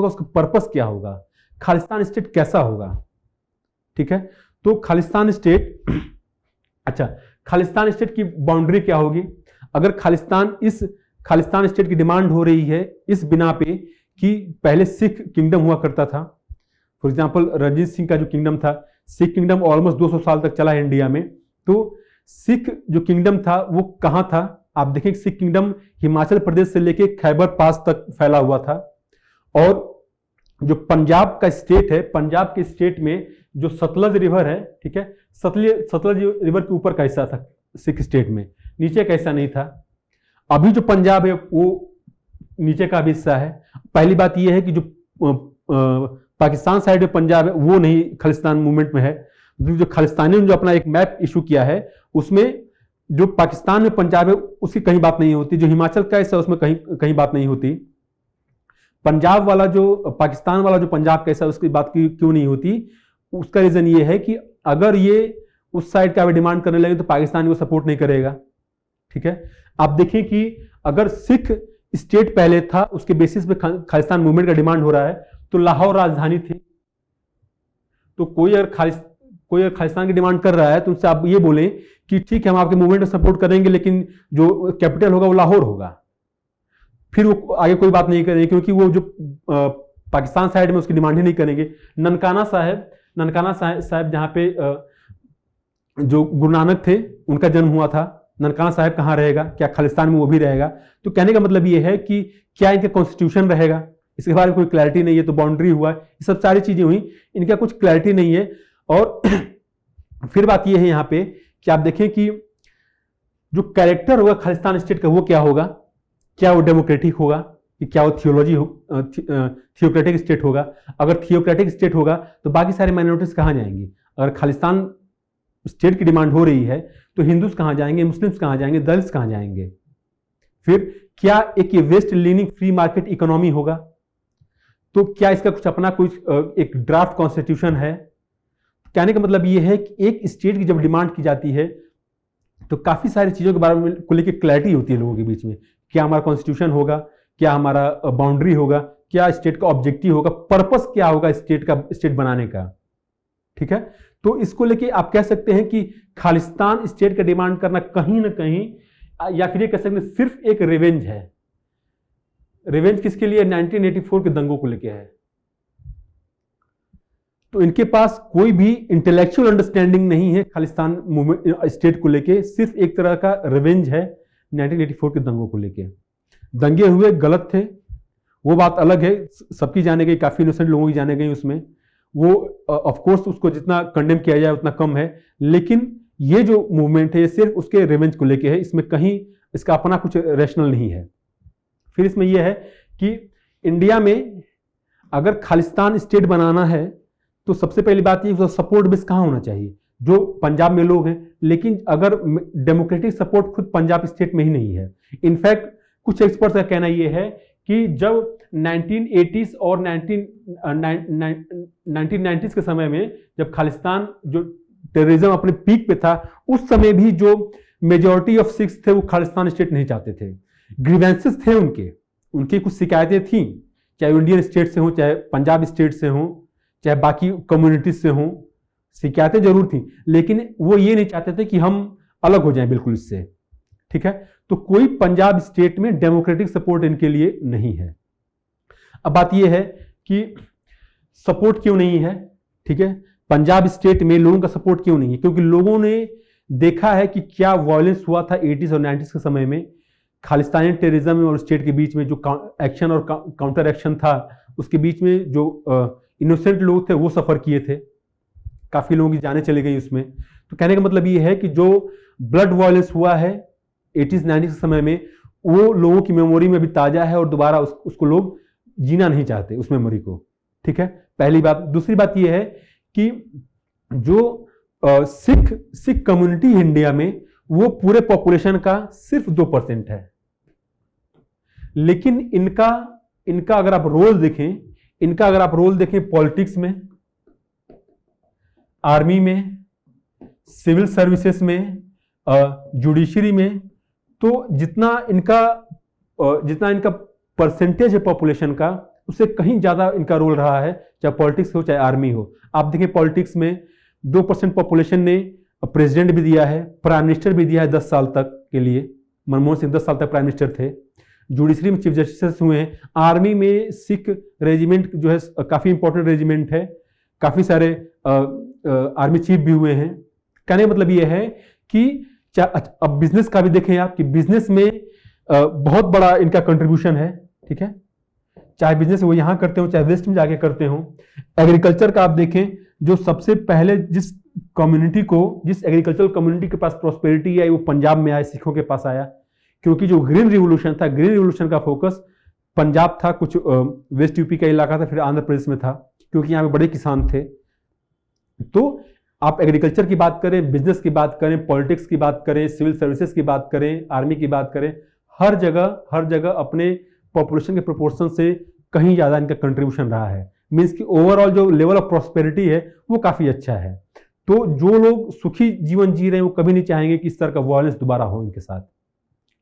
उसका पर्पस क्या होगा, खालिस्तान स्टेट कैसा होगा। ठीक है, तो खालिस्तान स्टेट खालिस्तान स्टेट की बाउंड्री क्या होगी। अगर खालिस्तान स्टेट की डिमांड हो रही है इस बिना पे कि पहले सिख किंगडम हुआ करता था, फॉर एग्जांपल रंजीत सिंह का जो किंगडम था, सिख किंगडम ऑलमोस्ट 200 साल तक चला है इंडिया में। तो सिख जो किंगडम था वो कहां था, आप देखें सिख किंगडम हिमाचल प्रदेश से लेके खैबर पास तक फैला हुआ था। और जो पंजाब का स्टेट है, पंजाब के स्टेट में जो सतलज रिवर है, ठीक है, सतलज रिवर के ऊपर का हिस्सा था सिख स्टेट में, नीचे का हिस्सा नहीं था। अभी जो पंजाब है वो नीचे का भी हिस्सा है। पहली बात यह है कि जो पाकिस्तान साइड में पंजाब है वो नहीं खालिस्तान मूवमेंट में है। जो खालिस्तानियों ने जो अपना एक मैप इशू किया है उसमें जो पाकिस्तान में पंजाब है उसकी कहीं बात नहीं होती, जो हिमाचल का हिस्सा उसमें कहीं बात नहीं होती। पंजाब वाला जो पाकिस्तान वाला जो पंजाब का हिस्सा उसकी बात क्यों नहीं होती, उसका रीजन ये है कि अगर ये उस साइड का डिमांड करने लगे तो पाकिस्तान को सपोर्ट नहीं करेगा। ठीक है, आप देखें कि अगर सिख स्टेट पहले था उसके बेसिस पे खालिस्तान मूवमेंट का डिमांड हो रहा है तो लाहौर राजधानी थी। तो कोई अगर खालिस्तान की डिमांड कर रहा है तो उनसे आप ये बोलें कि ठीक है हम आपके मूवमेंट को सपोर्ट करेंगे, लेकिन जो कैपिटल होगा वो लाहौर होगा, फिर वो आगे कोई बात नहीं करेंगे, क्योंकि वो जो पाकिस्तान साइड में उसकी डिमांड ही नहीं करेंगे। ननकाना साहब जहां पे जो गुरु नानक थे उनका जन्म हुआ था, ननकाना साहब कहाँ रहेगा, क्या खालिस्तान में वो भी रहेगा। तो कहने का मतलब ये है कि क्या इनका कॉन्स्टिट्यूशन रहेगा, इसके बारे में कोई क्लैरिटी नहीं है। तो बाउंड्री हुआ, ये सब सारी चीजें हुई, इनका कुछ क्लैरिटी नहीं है। और फिर बात ये है यहाँ पे कि आप देखें कि जो कैरेक्टर होगा खालिस्तान स्टेट का वो क्या होगा, क्या वो डेमोक्रेटिक होगा, कि क्या वो थियोक्रेटिक स्टेट होगा। अगर थियोक्रेटिक स्टेट होगा तो बाकी सारे माइनॉरिटीज कहाँ जाएंगी। अगर खालिस्तान स्टेट की डिमांड हो रही है तो हिंदूज कहाँ जाएंगे, मुस्लिम्स कहाँ जाएंगे, दलित्स कहाँ जाएंगे। फिर क्या एक west leaning free market economy होगा, तो क्या इसका कुछ अपना कुछ एक ड्राफ्ट कॉन्स्टिट्यूशन है। कहने का मतलब ये है कि एक स्टेट की जब डिमांड की जाती है तो काफी सारी चीजों के बारे में को लेकर क्लैरिटी होती है लोगों के बीच में। क्या हमारा कॉन्स्टिट्यूशन होगा, क्या हमारा बाउंड्री होगा, क्या स्टेट का ऑब्जेक्टिव होगा, पर्पस क्या होगा स्टेट बनाने का। ठीक है, तो इसको लेके आप कह सकते हैं कि खालिस्तान स्टेट का डिमांड करना कहीं ना कहीं, या फिर ये कह सकते हैं सिर्फ एक रिवेंज है। रिवेंज किसके लिए, 1984 के दंगों को लेके है। तो इनके पास कोई भी इंटेलेक्चुअल अंडरस्टैंडिंग नहीं है खालिस्तान मूवमेंट स्टेट को लेके, सिर्फ एक तरह का रिवेंज है 1984 के दंगों को लेके। दंगे हुए गलत थे, वो बात अलग है, सबकी जाने गई, काफी इनोसेंट लोगों की जाने गई उसमें, वो ऑफ कोर्स उसको जितना कंडेम किया जाए उतना कम है। लेकिन ये जो मूवमेंट है ये सिर्फ उसके रिवेंज को लेके है, इसमें कहीं इसका अपना कुछ रैशनल नहीं है। फिर इसमें यह है कि इंडिया में अगर खालिस्तान स्टेट बनाना है तो सबसे पहली बात ये सपोर्ट बेस कहाँ होना चाहिए, जो पंजाब में लोग हैं। लेकिन अगर डेमोक्रेटिक सपोर्ट खुद पंजाब स्टेट में ही नहीं है। इनफैक्ट कुछ एक्सपर्ट्स का कहना यह है कि जब 1980s और 1990s के समय में जब खालिस्तान जो टेररिज्म अपने पीक पे था, उस समय भी जो मेजॉरिटी ऑफ सिख्स थे वो खालिस्तान स्टेट नहीं चाहते थे। ग्रीवेंसेस थे उनकी कुछ शिकायतें थी, चाहे इंडियन स्टेट से हो, चाहे पंजाब स्टेट से हो, चाहे बाकी कम्युनिटीज से हो, शिकायतें जरूर थी, लेकिन वो ये नहीं चाहते थे कि हम अलग हो जाएं बिल्कुल इससे। ठीक है, तो कोई पंजाब स्टेट में डेमोक्रेटिक सपोर्ट इनके लिए नहीं है। अब बात यह है कि सपोर्ट क्यों नहीं है। ठीक है, पंजाब स्टेट में लोगों का सपोर्ट क्यों नहीं है, क्योंकि लोगों ने देखा है कि क्या वायलेंस हुआ था 80s और 90s के समय में। खालिस्तानी टेररिज्म और स्टेट के बीच में जो एक्शन और काउंटर एक्शन था, उसके बीच में जो इनोसेंट लोग थे वो सफर किए थे, काफी लोगों की जानें चली गई उसमें। तो कहने का मतलब ये है कि जो ब्लड वायलेंस हुआ है 80s 90s के समय में, वो लोगों की मेमोरी में भी ताजा है और दोबारा उसको लोग जीना नहीं चाहते उस मेमोरी को। ठीक है, पहली बात। दूसरी बात यह है कि जो सिख कम्युनिटी इंडिया में वो पूरे पॉपुलेशन का सिर्फ 2% है, लेकिन इनका अगर आप रोल देखें पॉलिटिक्स में, आर्मी में, सिविल सर्विसेज में, जुडिशरी में, तो जितना इनका परसेंटेज है पॉपुलेशन का, उससे कहीं ज्यादा इनका रोल रहा है, चाहे पॉलिटिक्स हो चाहे आर्मी हो। आप देखें पॉलिटिक्स में 2% पॉपुलेशन ने प्रेसिडेंट भी दिया है, प्राइम मिनिस्टर भी दिया है 10 साल तक के लिए। मनमोहन सिंह 10 साल तक प्राइम मिनिस्टर थे। जुडिशरी में चीफ जस्टिस हुए हैं। आर्मी में सिख रेजिमेंट जो है काफी इंपॉर्टेंट रेजिमेंट है, काफी सारे आर्मी चीफ भी हुए हैं। कहने का मतलब यह है कि अब बिजनेस का भी देखें आप कि बिजनेस में बहुत बड़ा इनका कंट्रीब्यूशन है। ठीक है, चाहे बिजनेस वो यहां करते हो चाहे वेस्ट में जाके करते हो। एग्रीकल्चर का आप देखें, जो सबसे पहले जिस एग्रीकल्चरल कम्युनिटी के पास प्रॉस्पेरिटी आई वो पंजाब में आया, सिखों के पास आया, क्योंकि जो ग्रीन रिवोल्यूशन का फोकस पंजाब था, कुछ वेस्ट यूपी का इलाका था, फिर आंध्र प्रदेश में था, क्योंकि यहाँ पे बड़े किसान थे। तो आप एग्रीकल्चर की बात करें, बिजनेस की बात करें, पॉलिटिक्स की बात करें, सिविल सर्विसेज की बात करें, आर्मी की बात करें, हर जगह अपने पॉपुलेशन के प्रोपोर्शन से कहीं ज्यादा इनका कंट्रीब्यूशन रहा है। मीन्स कि ओवरऑल जो लेवल ऑफ प्रॉस्पेरिटी है वो काफी अच्छा है। तो जो लोग सुखी जीवन जी रहे हैं वो कभी नहीं चाहेंगे कि इस तरह का वायलेंस दोबारा हो इनके साथ।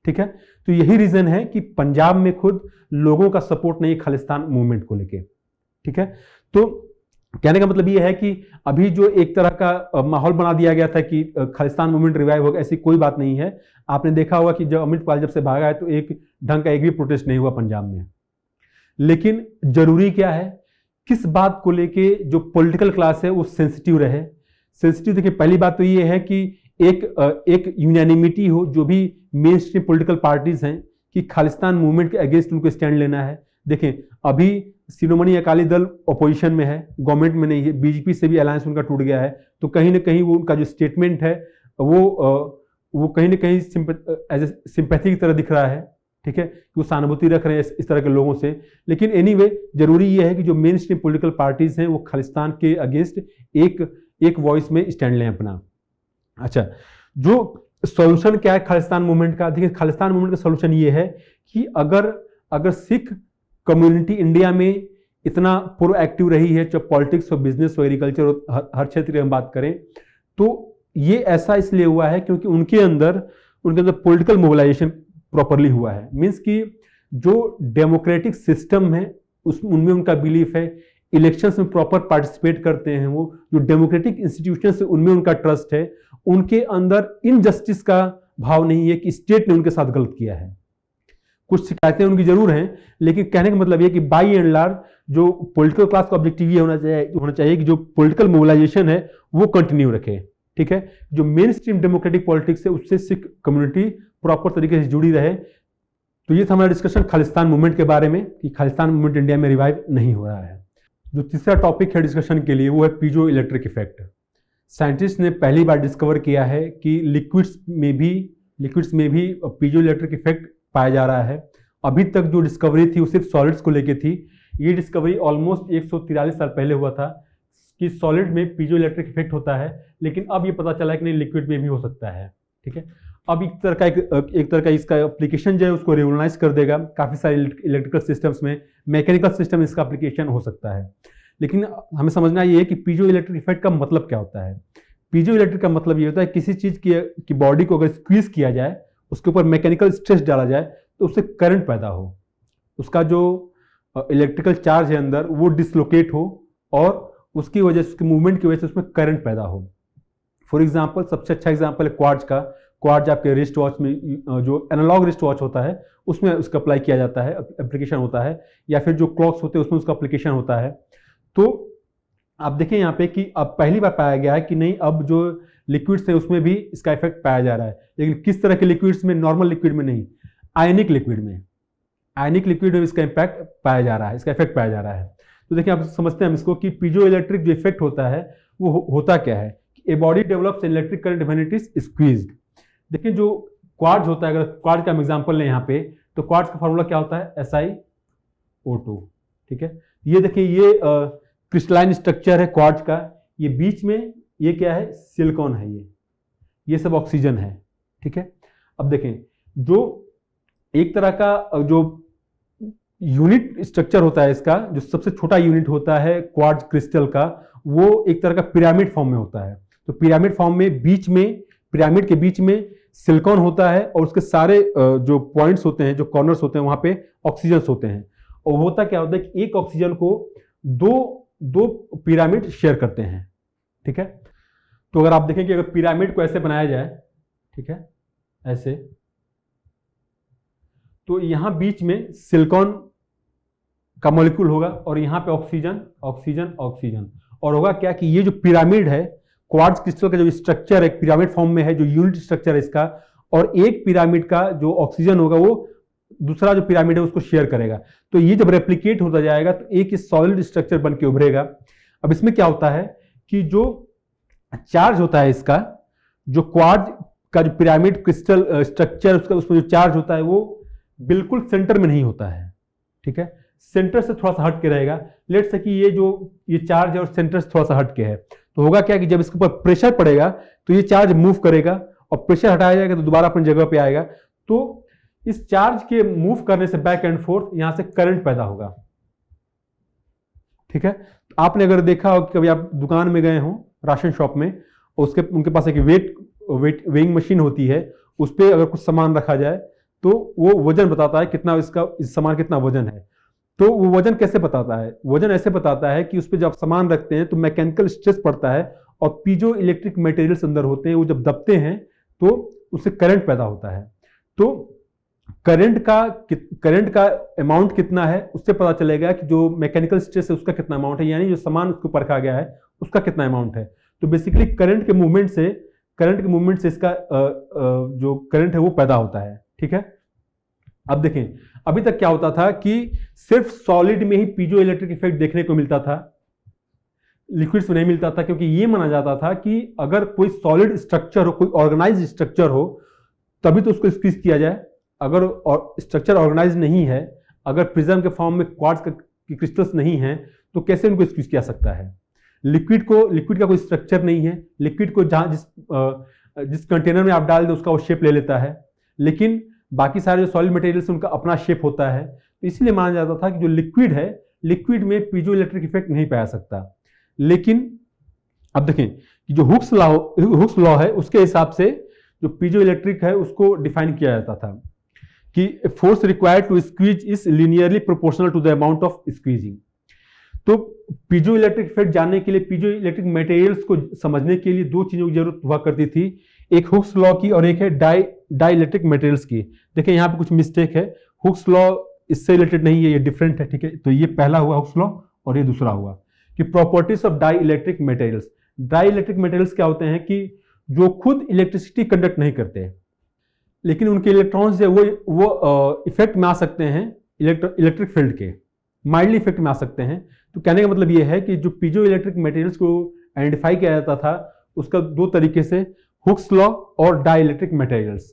ठीक है, तो यही रीजन है कि पंजाब में खुद लोगों का सपोर्ट नहीं खालिस्तान मूवमेंट को लेके। ठीक है, तो कहने का मतलब यह है कि अभी जो एक तरह का माहौल बना दिया गया था कि खालिस्तान मूवमेंट रिवाइव होगा, ऐसी कोई बात नहीं है। आपने देखा होगा कि जब अमृतपाल जब से भागा है तो एक ढंग का एक भी प्रोटेस्ट नहीं हुआ पंजाब में। लेकिन जरूरी क्या है, किस बात को लेके जो पॉलिटिकल क्लास है वो सेंसिटिव रहे। सेंसिटिव देखिए, पहली बात तो ये है कि एक यूनानिमिटी हो, जो भी मेन स्ट्रीम पॉलिटिकल पार्टीज हैं, कि खालिस्तान मूवमेंट के अगेंस्ट उनको स्टैंड लेना है। देखें, अभी शिरोमणि अकाली दल अपोजिशन में है, गवर्नमेंट में नहीं है, बीजेपी से भी अलायंस उनका टूट गया है। तो कहीं ना कहीं वो उनका जो स्टेटमेंट है वो कहीं ना कहीं एज ए सिंपैथी की तरह दिख रहा है। ठीक है, कि वो सहानुभूति रख रहे हैं इस तरह के लोगों से। लेकिन एनीवे जरूरी ये है कि जो मेन स्ट्रीम पॉलिटिकल पार्टीज हैं वो खालिस्तान के अगेंस्ट एक वॉइस में स्टैंड लें अपना। अच्छा, जो सॉल्यूशन क्या है खालिस्तान मूवमेंट का? देखिए, खालिस्तान मूवमेंट का सॉल्यूशन ये है कि अगर सिख कम्युनिटी इंडिया में इतना प्रोएक्टिव रही है, चाहे पॉलिटिक्स हो, बिजनेस हो, एग्रीकल्चर हो, हर क्षेत्र की हम बात करें, तो ये ऐसा इसलिए हुआ है क्योंकि उनके अंदर पॉलिटिकल मोबिलाइजेशन प्रॉपरली हुआ है। मीन्स कि जो डेमोक्रेटिक सिस्टम है उनमें उनका बिलीफ है, इलेक्शंस में प्रॉपर पार्टिसिपेट करते हैं वो, जो डेमोक्रेटिक इंस्टीट्यूशंस है उनमें उनका ट्रस्ट है। उनके अंदर इनजस्टिस का भाव नहीं है कि स्टेट ने उनके साथ गलत किया है। कुछ शिकायतें उनकी जरूर हैं, लेकिन कहने का मतलब यह कि बाई एंड लार्ज जो पॉलिटिकल क्लास का ऑब्जेक्टिव ये होना चाहिए कि जो पॉलिटिकल मोबिलाइजेशन है वो कंटिन्यू रखे। ठीक है, जो मेन स्ट्रीम डेमोक्रेटिक पॉलिटिक्स है उससे सिख कम्युनिटी प्रॉपर तरीके से जुड़ी रहे। तो ये था हमारा डिस्कशन खालिस्तान मूवमेंट के बारे में, कि खालिस्तान मूवमेंट इंडिया में रिवाइव नहीं हो रहा है। जो तीसरा टॉपिक है डिस्कशन के लिए वो है पीजो इलेक्ट्रिक इफेक्ट। साइंटिस्ट ने पहली बार डिस्कवर किया है कि लिक्विड्स में भी पीजो इलेक्ट्रिक इफेक्ट पाया जा रहा है। अभी तक जो डिस्कवरी थी वो सिर्फ सॉलिड्स को लेके थी। ये डिस्कवरी ऑलमोस्ट 143 साल पहले हुआ था कि सॉलिड में पीजो इलेक्ट्रिक इफेक्ट होता है, लेकिन अब ये पता चला है कि नहीं, लिक्विड में भी हो सकता है। ठीक है, अब एक तरह का इसका एप्लीकेशन जो है उसको रिवोल्यूशनाइज कर देगा। काफ़ी सारे इलेक्ट्रिकल सिस्टम्स में, मैकेनिकल सिस्टम इसका एप्लीकेशन हो सकता है। लेकिन हमें समझना ये है कि पीजो इलेक्ट्रिक इफेक्ट का मतलब क्या होता है। पीजो इलेक्ट्रिक का मतलब ये होता है किसी चीज़ की बॉडी को अगर स्क्वीज किया जाए, उसके ऊपर मैकेनिकल स्ट्रेस डाला जाए तो उससे करंट पैदा हो, उसका जो इलेक्ट्रिकल चार्ज है अंदर वो डिसलोकेट हो और उसकी वजह से, उसके मूवमेंट की वजह से उसमें करंट पैदा हो। फॉर एग्जाम्पल, सबसे अच्छा एग्जाम्पल है क्वार्ट्ज का। क्वार्ट्ज आपके रिस्ट वॉच में, जो एनालॉग रिस्ट वॉच होता है उसमें उसका अप्लाई किया जाता है, एप्लीकेशन होता है, या फिर जो क्लॉक्स होते हैं उसमें उसका एप्लीकेशन होता है। तो आप देखें यहाँ पे कि अब पहली बार पाया गया है कि नहीं, अब जो लिक्विड्स है उसमें भी इसका इफेक्ट पाया जा रहा है। लेकिन किस तरह के लिक्विड्स में? नॉर्मल लिक्विड में नहीं, आयनिक लिक्विड में। आयनिक लिक्विड में इसका इम्पैक्ट पाया जा रहा है, इसका इफेक्ट पाया जा रहा है। तो देखिए, आप समझते हैं हम इसको कि पीजो इलेक्ट्रिक जो इफेक्ट होता है वो होता क्या है। A body develops electric current when it is squeezed. देखिए, जो क्वार्ट्ज होता है, अगर क्वार्ट्ज का हम एग्जांपल लें यहाँ पे, तो क्वार्ट्ज का फॉर्मूला क्या होता है? SiO2। ठीक है, ये देखिए, ये क्रिस्टलाइन स्ट्रक्चर है क्वार्ट्ज का। ये बीच में ये क्या है? सिलिकॉन है। ये सब ऑक्सीजन है। ठीक है, अब देखें, जो एक तरह का जो यूनिट स्ट्रक्चर होता है इसका, जो सबसे छोटा यूनिट होता है क्वार्ट्ज क्रिस्टल का, वो एक तरह का पिरामिड फॉर्म में होता है। तो पिरामिड फॉर्म में बीच में, पिरामिड के बीच में सिलिकॉन होता है और उसके सारे जो पॉइंट्स होते हैं, जो कॉर्नर्स होते हैं, वहां पे ऑक्सीजन होते हैं। और होता क्या होता है कि एक ऑक्सीजन को दो पिरामिड शेयर करते हैं। ठीक है, तो अगर आप देखें कि अगर पिरामिड को ऐसे बनाया जाए, ठीक है, ऐसे, तो यहां बीच में सिलिकॉन का मॉलिक्यूल होगा और यहां पे ऑक्सीजन, ऑक्सीजन, ऑक्सीजन। और होगा क्या कि ये जो पिरामिड है, क्वार्ट्ज क्रिस्टल का जो स्ट्रक्चर है, पिरामिड फॉर्म में है, जो यूनिट स्ट्रक्चर है इसका, और एक पिरामिड का जो ऑक्सीजन होगा वो दूसरा जो पिरामिड है उसको शेयर करेगा। तो ये जब रेप्लिकेट होता जाएगा तो एक सॉलिड स्ट्रक्चर बन के उभरेगा। अब इसमें क्या होता है कि जो चार्ज होता है इसका, जो क्वार्ट्ज का जो पिरामिड क्रिस्टल स्ट्रक्चर, उसका उसमें जो चार्ज होता है वो बिल्कुल सेंटर में नहीं होता है। ठीक है, सेंटर से थोड़ा सा हट के रहेगा। लेट्स से कि ये चार्ज है और सेंटर से थोड़ा सा हट के है, तो होगा क्या कि जब इसके ऊपर प्रेशर पड़ेगा तो ये चार्ज मूव करेगा और प्रेशर हटाया जाएगा तो दोबारा अपनी जगह पे आएगा। तो इस चार्ज के मूव करने से बैक एंड फोर्थ यहां से करंट पैदा होगा। ठीक है, तो आपने अगर देखा हो कि कभी आप दुकान में गए हो, राशन शॉप में, और उनके पास एक वेइंग मशीन होती है, उस पर अगर कुछ सामान रखा जाए तो वो वजन बताता है कितना इस सामान कितना वजन है। तो वो वजन कैसे बताता है? वजन ऐसे बताता है कि उस पर जब सामान रखते हैं तो मैकेनिकल स्ट्रेस पड़ता है और पीजो इलेक्ट्रिक मटेरियल्स अंदर होते हैं, वो जब दबते हैं तो उससे करंट पैदा होता है। तो करंट का अमाउंट कितना है उससे पता चलेगा कि जो मैकेनिकल स्ट्रेस है उसका कितना अमाउंट है, यानी जो सामान उसके ऊपर रखा गया है उसका कितना अमाउंट है। तो बेसिकली करंट के मूवमेंट से इसका जो करंट है वो पैदा होता है। ठीक है, अब देखें, अभी तक क्या होता था कि सिर्फ सॉलिड में ही पीजो इलेक्ट्रिक इफेक्ट देखने को मिलता था, लिक्विड्स में नहीं मिलता था, क्योंकि ये माना जाता था कि अगर कोई सॉलिड स्ट्रक्चर हो, कोई ऑर्गेनाइज स्ट्रक्चर हो, तभी तो उसको स्क्वीज किया जाए। अगर स्ट्रक्चर ऑर्गेनाइज नहीं है, अगर प्रिज्म के फॉर्म में क्वार्ट्ज की क्रिस्टल्स नहीं है, तो कैसे उनको स्क्वीज किया सकता है? लिक्विड का कोई स्ट्रक्चर नहीं है, लिक्विड को जहां जिस कंटेनर में आप डाल दें उसका वो शेप ले लेता है, लेकिन बाकी सारे जो सॉलिड मटेरियल्स उनका अपना शेप होता है। तो इसलिए माना जाता था कि जो लिक्विड है, लिक्विड में पीजो इलेक्ट्रिक इफेक्ट नहीं पाया सकता। लेकिन अब देखें कि जो हुक्स लॉ है उसके हिसाब से जो पीजो इलेक्ट्रिक है उसको डिफाइन किया जाता था कि force required to squeeze is linearly proportional to the amount of squeezing. तो पीजो इलेक्ट्रिक इफेक्ट जानने के लिए, पीजो इलेक्ट्रिक मटेरियल्स को समझने के लिए दो चीजों की जरूरत हुआ करती थी, एक हुक्स लॉ की और एक है डाई इलेक्ट्रिक मटेरियल्स की। देखिए यहाँ पे कुछ मिस्टेक है, हुक्स लॉ इससे रिलेटेड नहीं है, ये डिफरेंट है। ठीक है, तो ये पहला हुआ हुक्स लॉ और ये दूसरा हुआ कि properties of dielectric materials. Dielectric materials क्या होते हैं कि जो खुद इलेक्ट्रिसिटी कंडक्ट नहीं करते, लेकिन उनके इलेक्ट्रॉन्स जो वो इफेक्ट में आ सकते हैं इलेक्ट्रिक फील्ड के, माइल्डली इफेक्ट में आ सकते हैं। तो कहने का मतलब ये है कि जो पीजो इलेक्ट्रिक मटेरियल्स को आइडेंटिफाई किया जाता था उसका दो तरीके से, हुक्स लॉ और डाई इलेक्ट्रिक मटेरियल्स।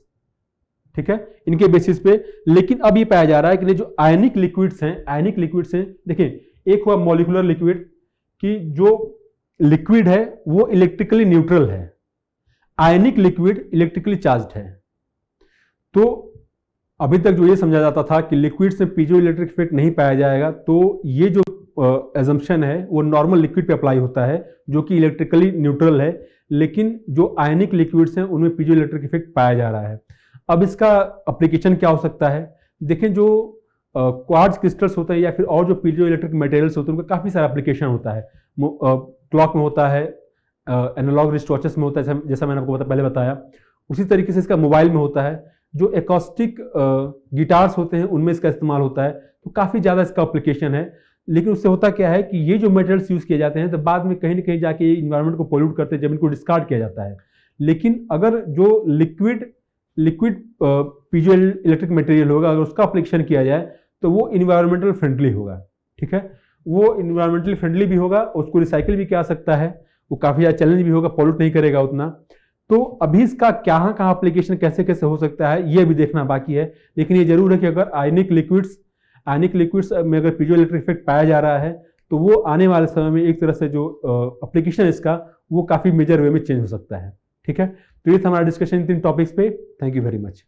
ठीक है, इनके बेसिस पे। लेकिन अब ये पाया जा रहा है कि जो आयनिक लिक्विड्स हैं, देखिए, एक हुआ मॉलिक्यूलर लिक्विड, कि जो लिक्विड है वो इलेक्ट्रिकली न्यूट्रल है, आयनिक लिक्विड इलेक्ट्रिकली चार्ज्ड है। तो अभी तक जो ये समझा जाता था कि लिक्विड्स में पीजो इलेक्ट्रिक इफेक्ट नहीं पाया जाएगा, तो ये जो एजम्पशन है वो नॉर्मल लिक्विड पे अप्लाई होता है जो कि इलेक्ट्रिकली न्यूट्रल है, लेकिन जो आयनिक लिक्विड्स हैं उनमें पीजो इलेक्ट्रिक इफेक्ट पाया जा रहा है। अब इसका एप्लीकेशन क्या हो सकता है? देखें, जो क्वार्ट्ज क्रिस्टल्स होते हैं या फिर और जो पीजो इलेक्ट्रिक मटेरियल्स होते हैं उनका काफ़ी सारा एप्लीकेशन होता है। क्लॉक में होता है, एनालॉग रिस्टॉचेस में होता है, जैसा मैंने आपको पहले बताया। उसी तरीके से इसका मोबाइल में होता है, जो एकॉस्टिक गिटार्स होते हैं उनमें इसका इस्तेमाल होता है। तो काफ़ी ज़्यादा इसका एप्लीकेशन है। लेकिन उससे होता क्या है कि ये जो मटेरियल्स यूज़ किए जाते हैं तो बाद में कहीं ना कहीं जाके इन्वायरमेंट को पोल्यूट करते हैं जब इनको डिस्कार्ड किया जाता है। लेकिन अगर जो लिक्विड पीजो इलेक्ट्रिक मटेरियल होगा, अगर उसका एप्लीकेशन किया जाए तो वो इन्वायरमेंटल फ्रेंडली होगा। ठीक है, वो इन्वायरमेंटली फ्रेंडली भी होगा, उसको रिसाइकिल भी किया जा सकता है, वो काफ़ी ज़्यादा चैलेंज भी होगा, पॉल्यूट नहीं करेगा उतना। तो अभी इसका कहाँ एप्लीकेशन कैसे कैसे हो सकता है ये भी देखना बाकी है। लेकिन ये जरूर है कि अगर आयनिक लिक्विड्स में अगर पीजो इलेक्ट्रिक इफेक्ट पाया जा रहा है तो वो आने वाले समय में एक तरह से जो एप्लीकेशन इसका वो काफ़ी मेजर वे में चेंज हो सकता है। ठीक है, तो ये था हमारा डिस्कशन इन 3 टॉपिक्स पे। Thank you very much.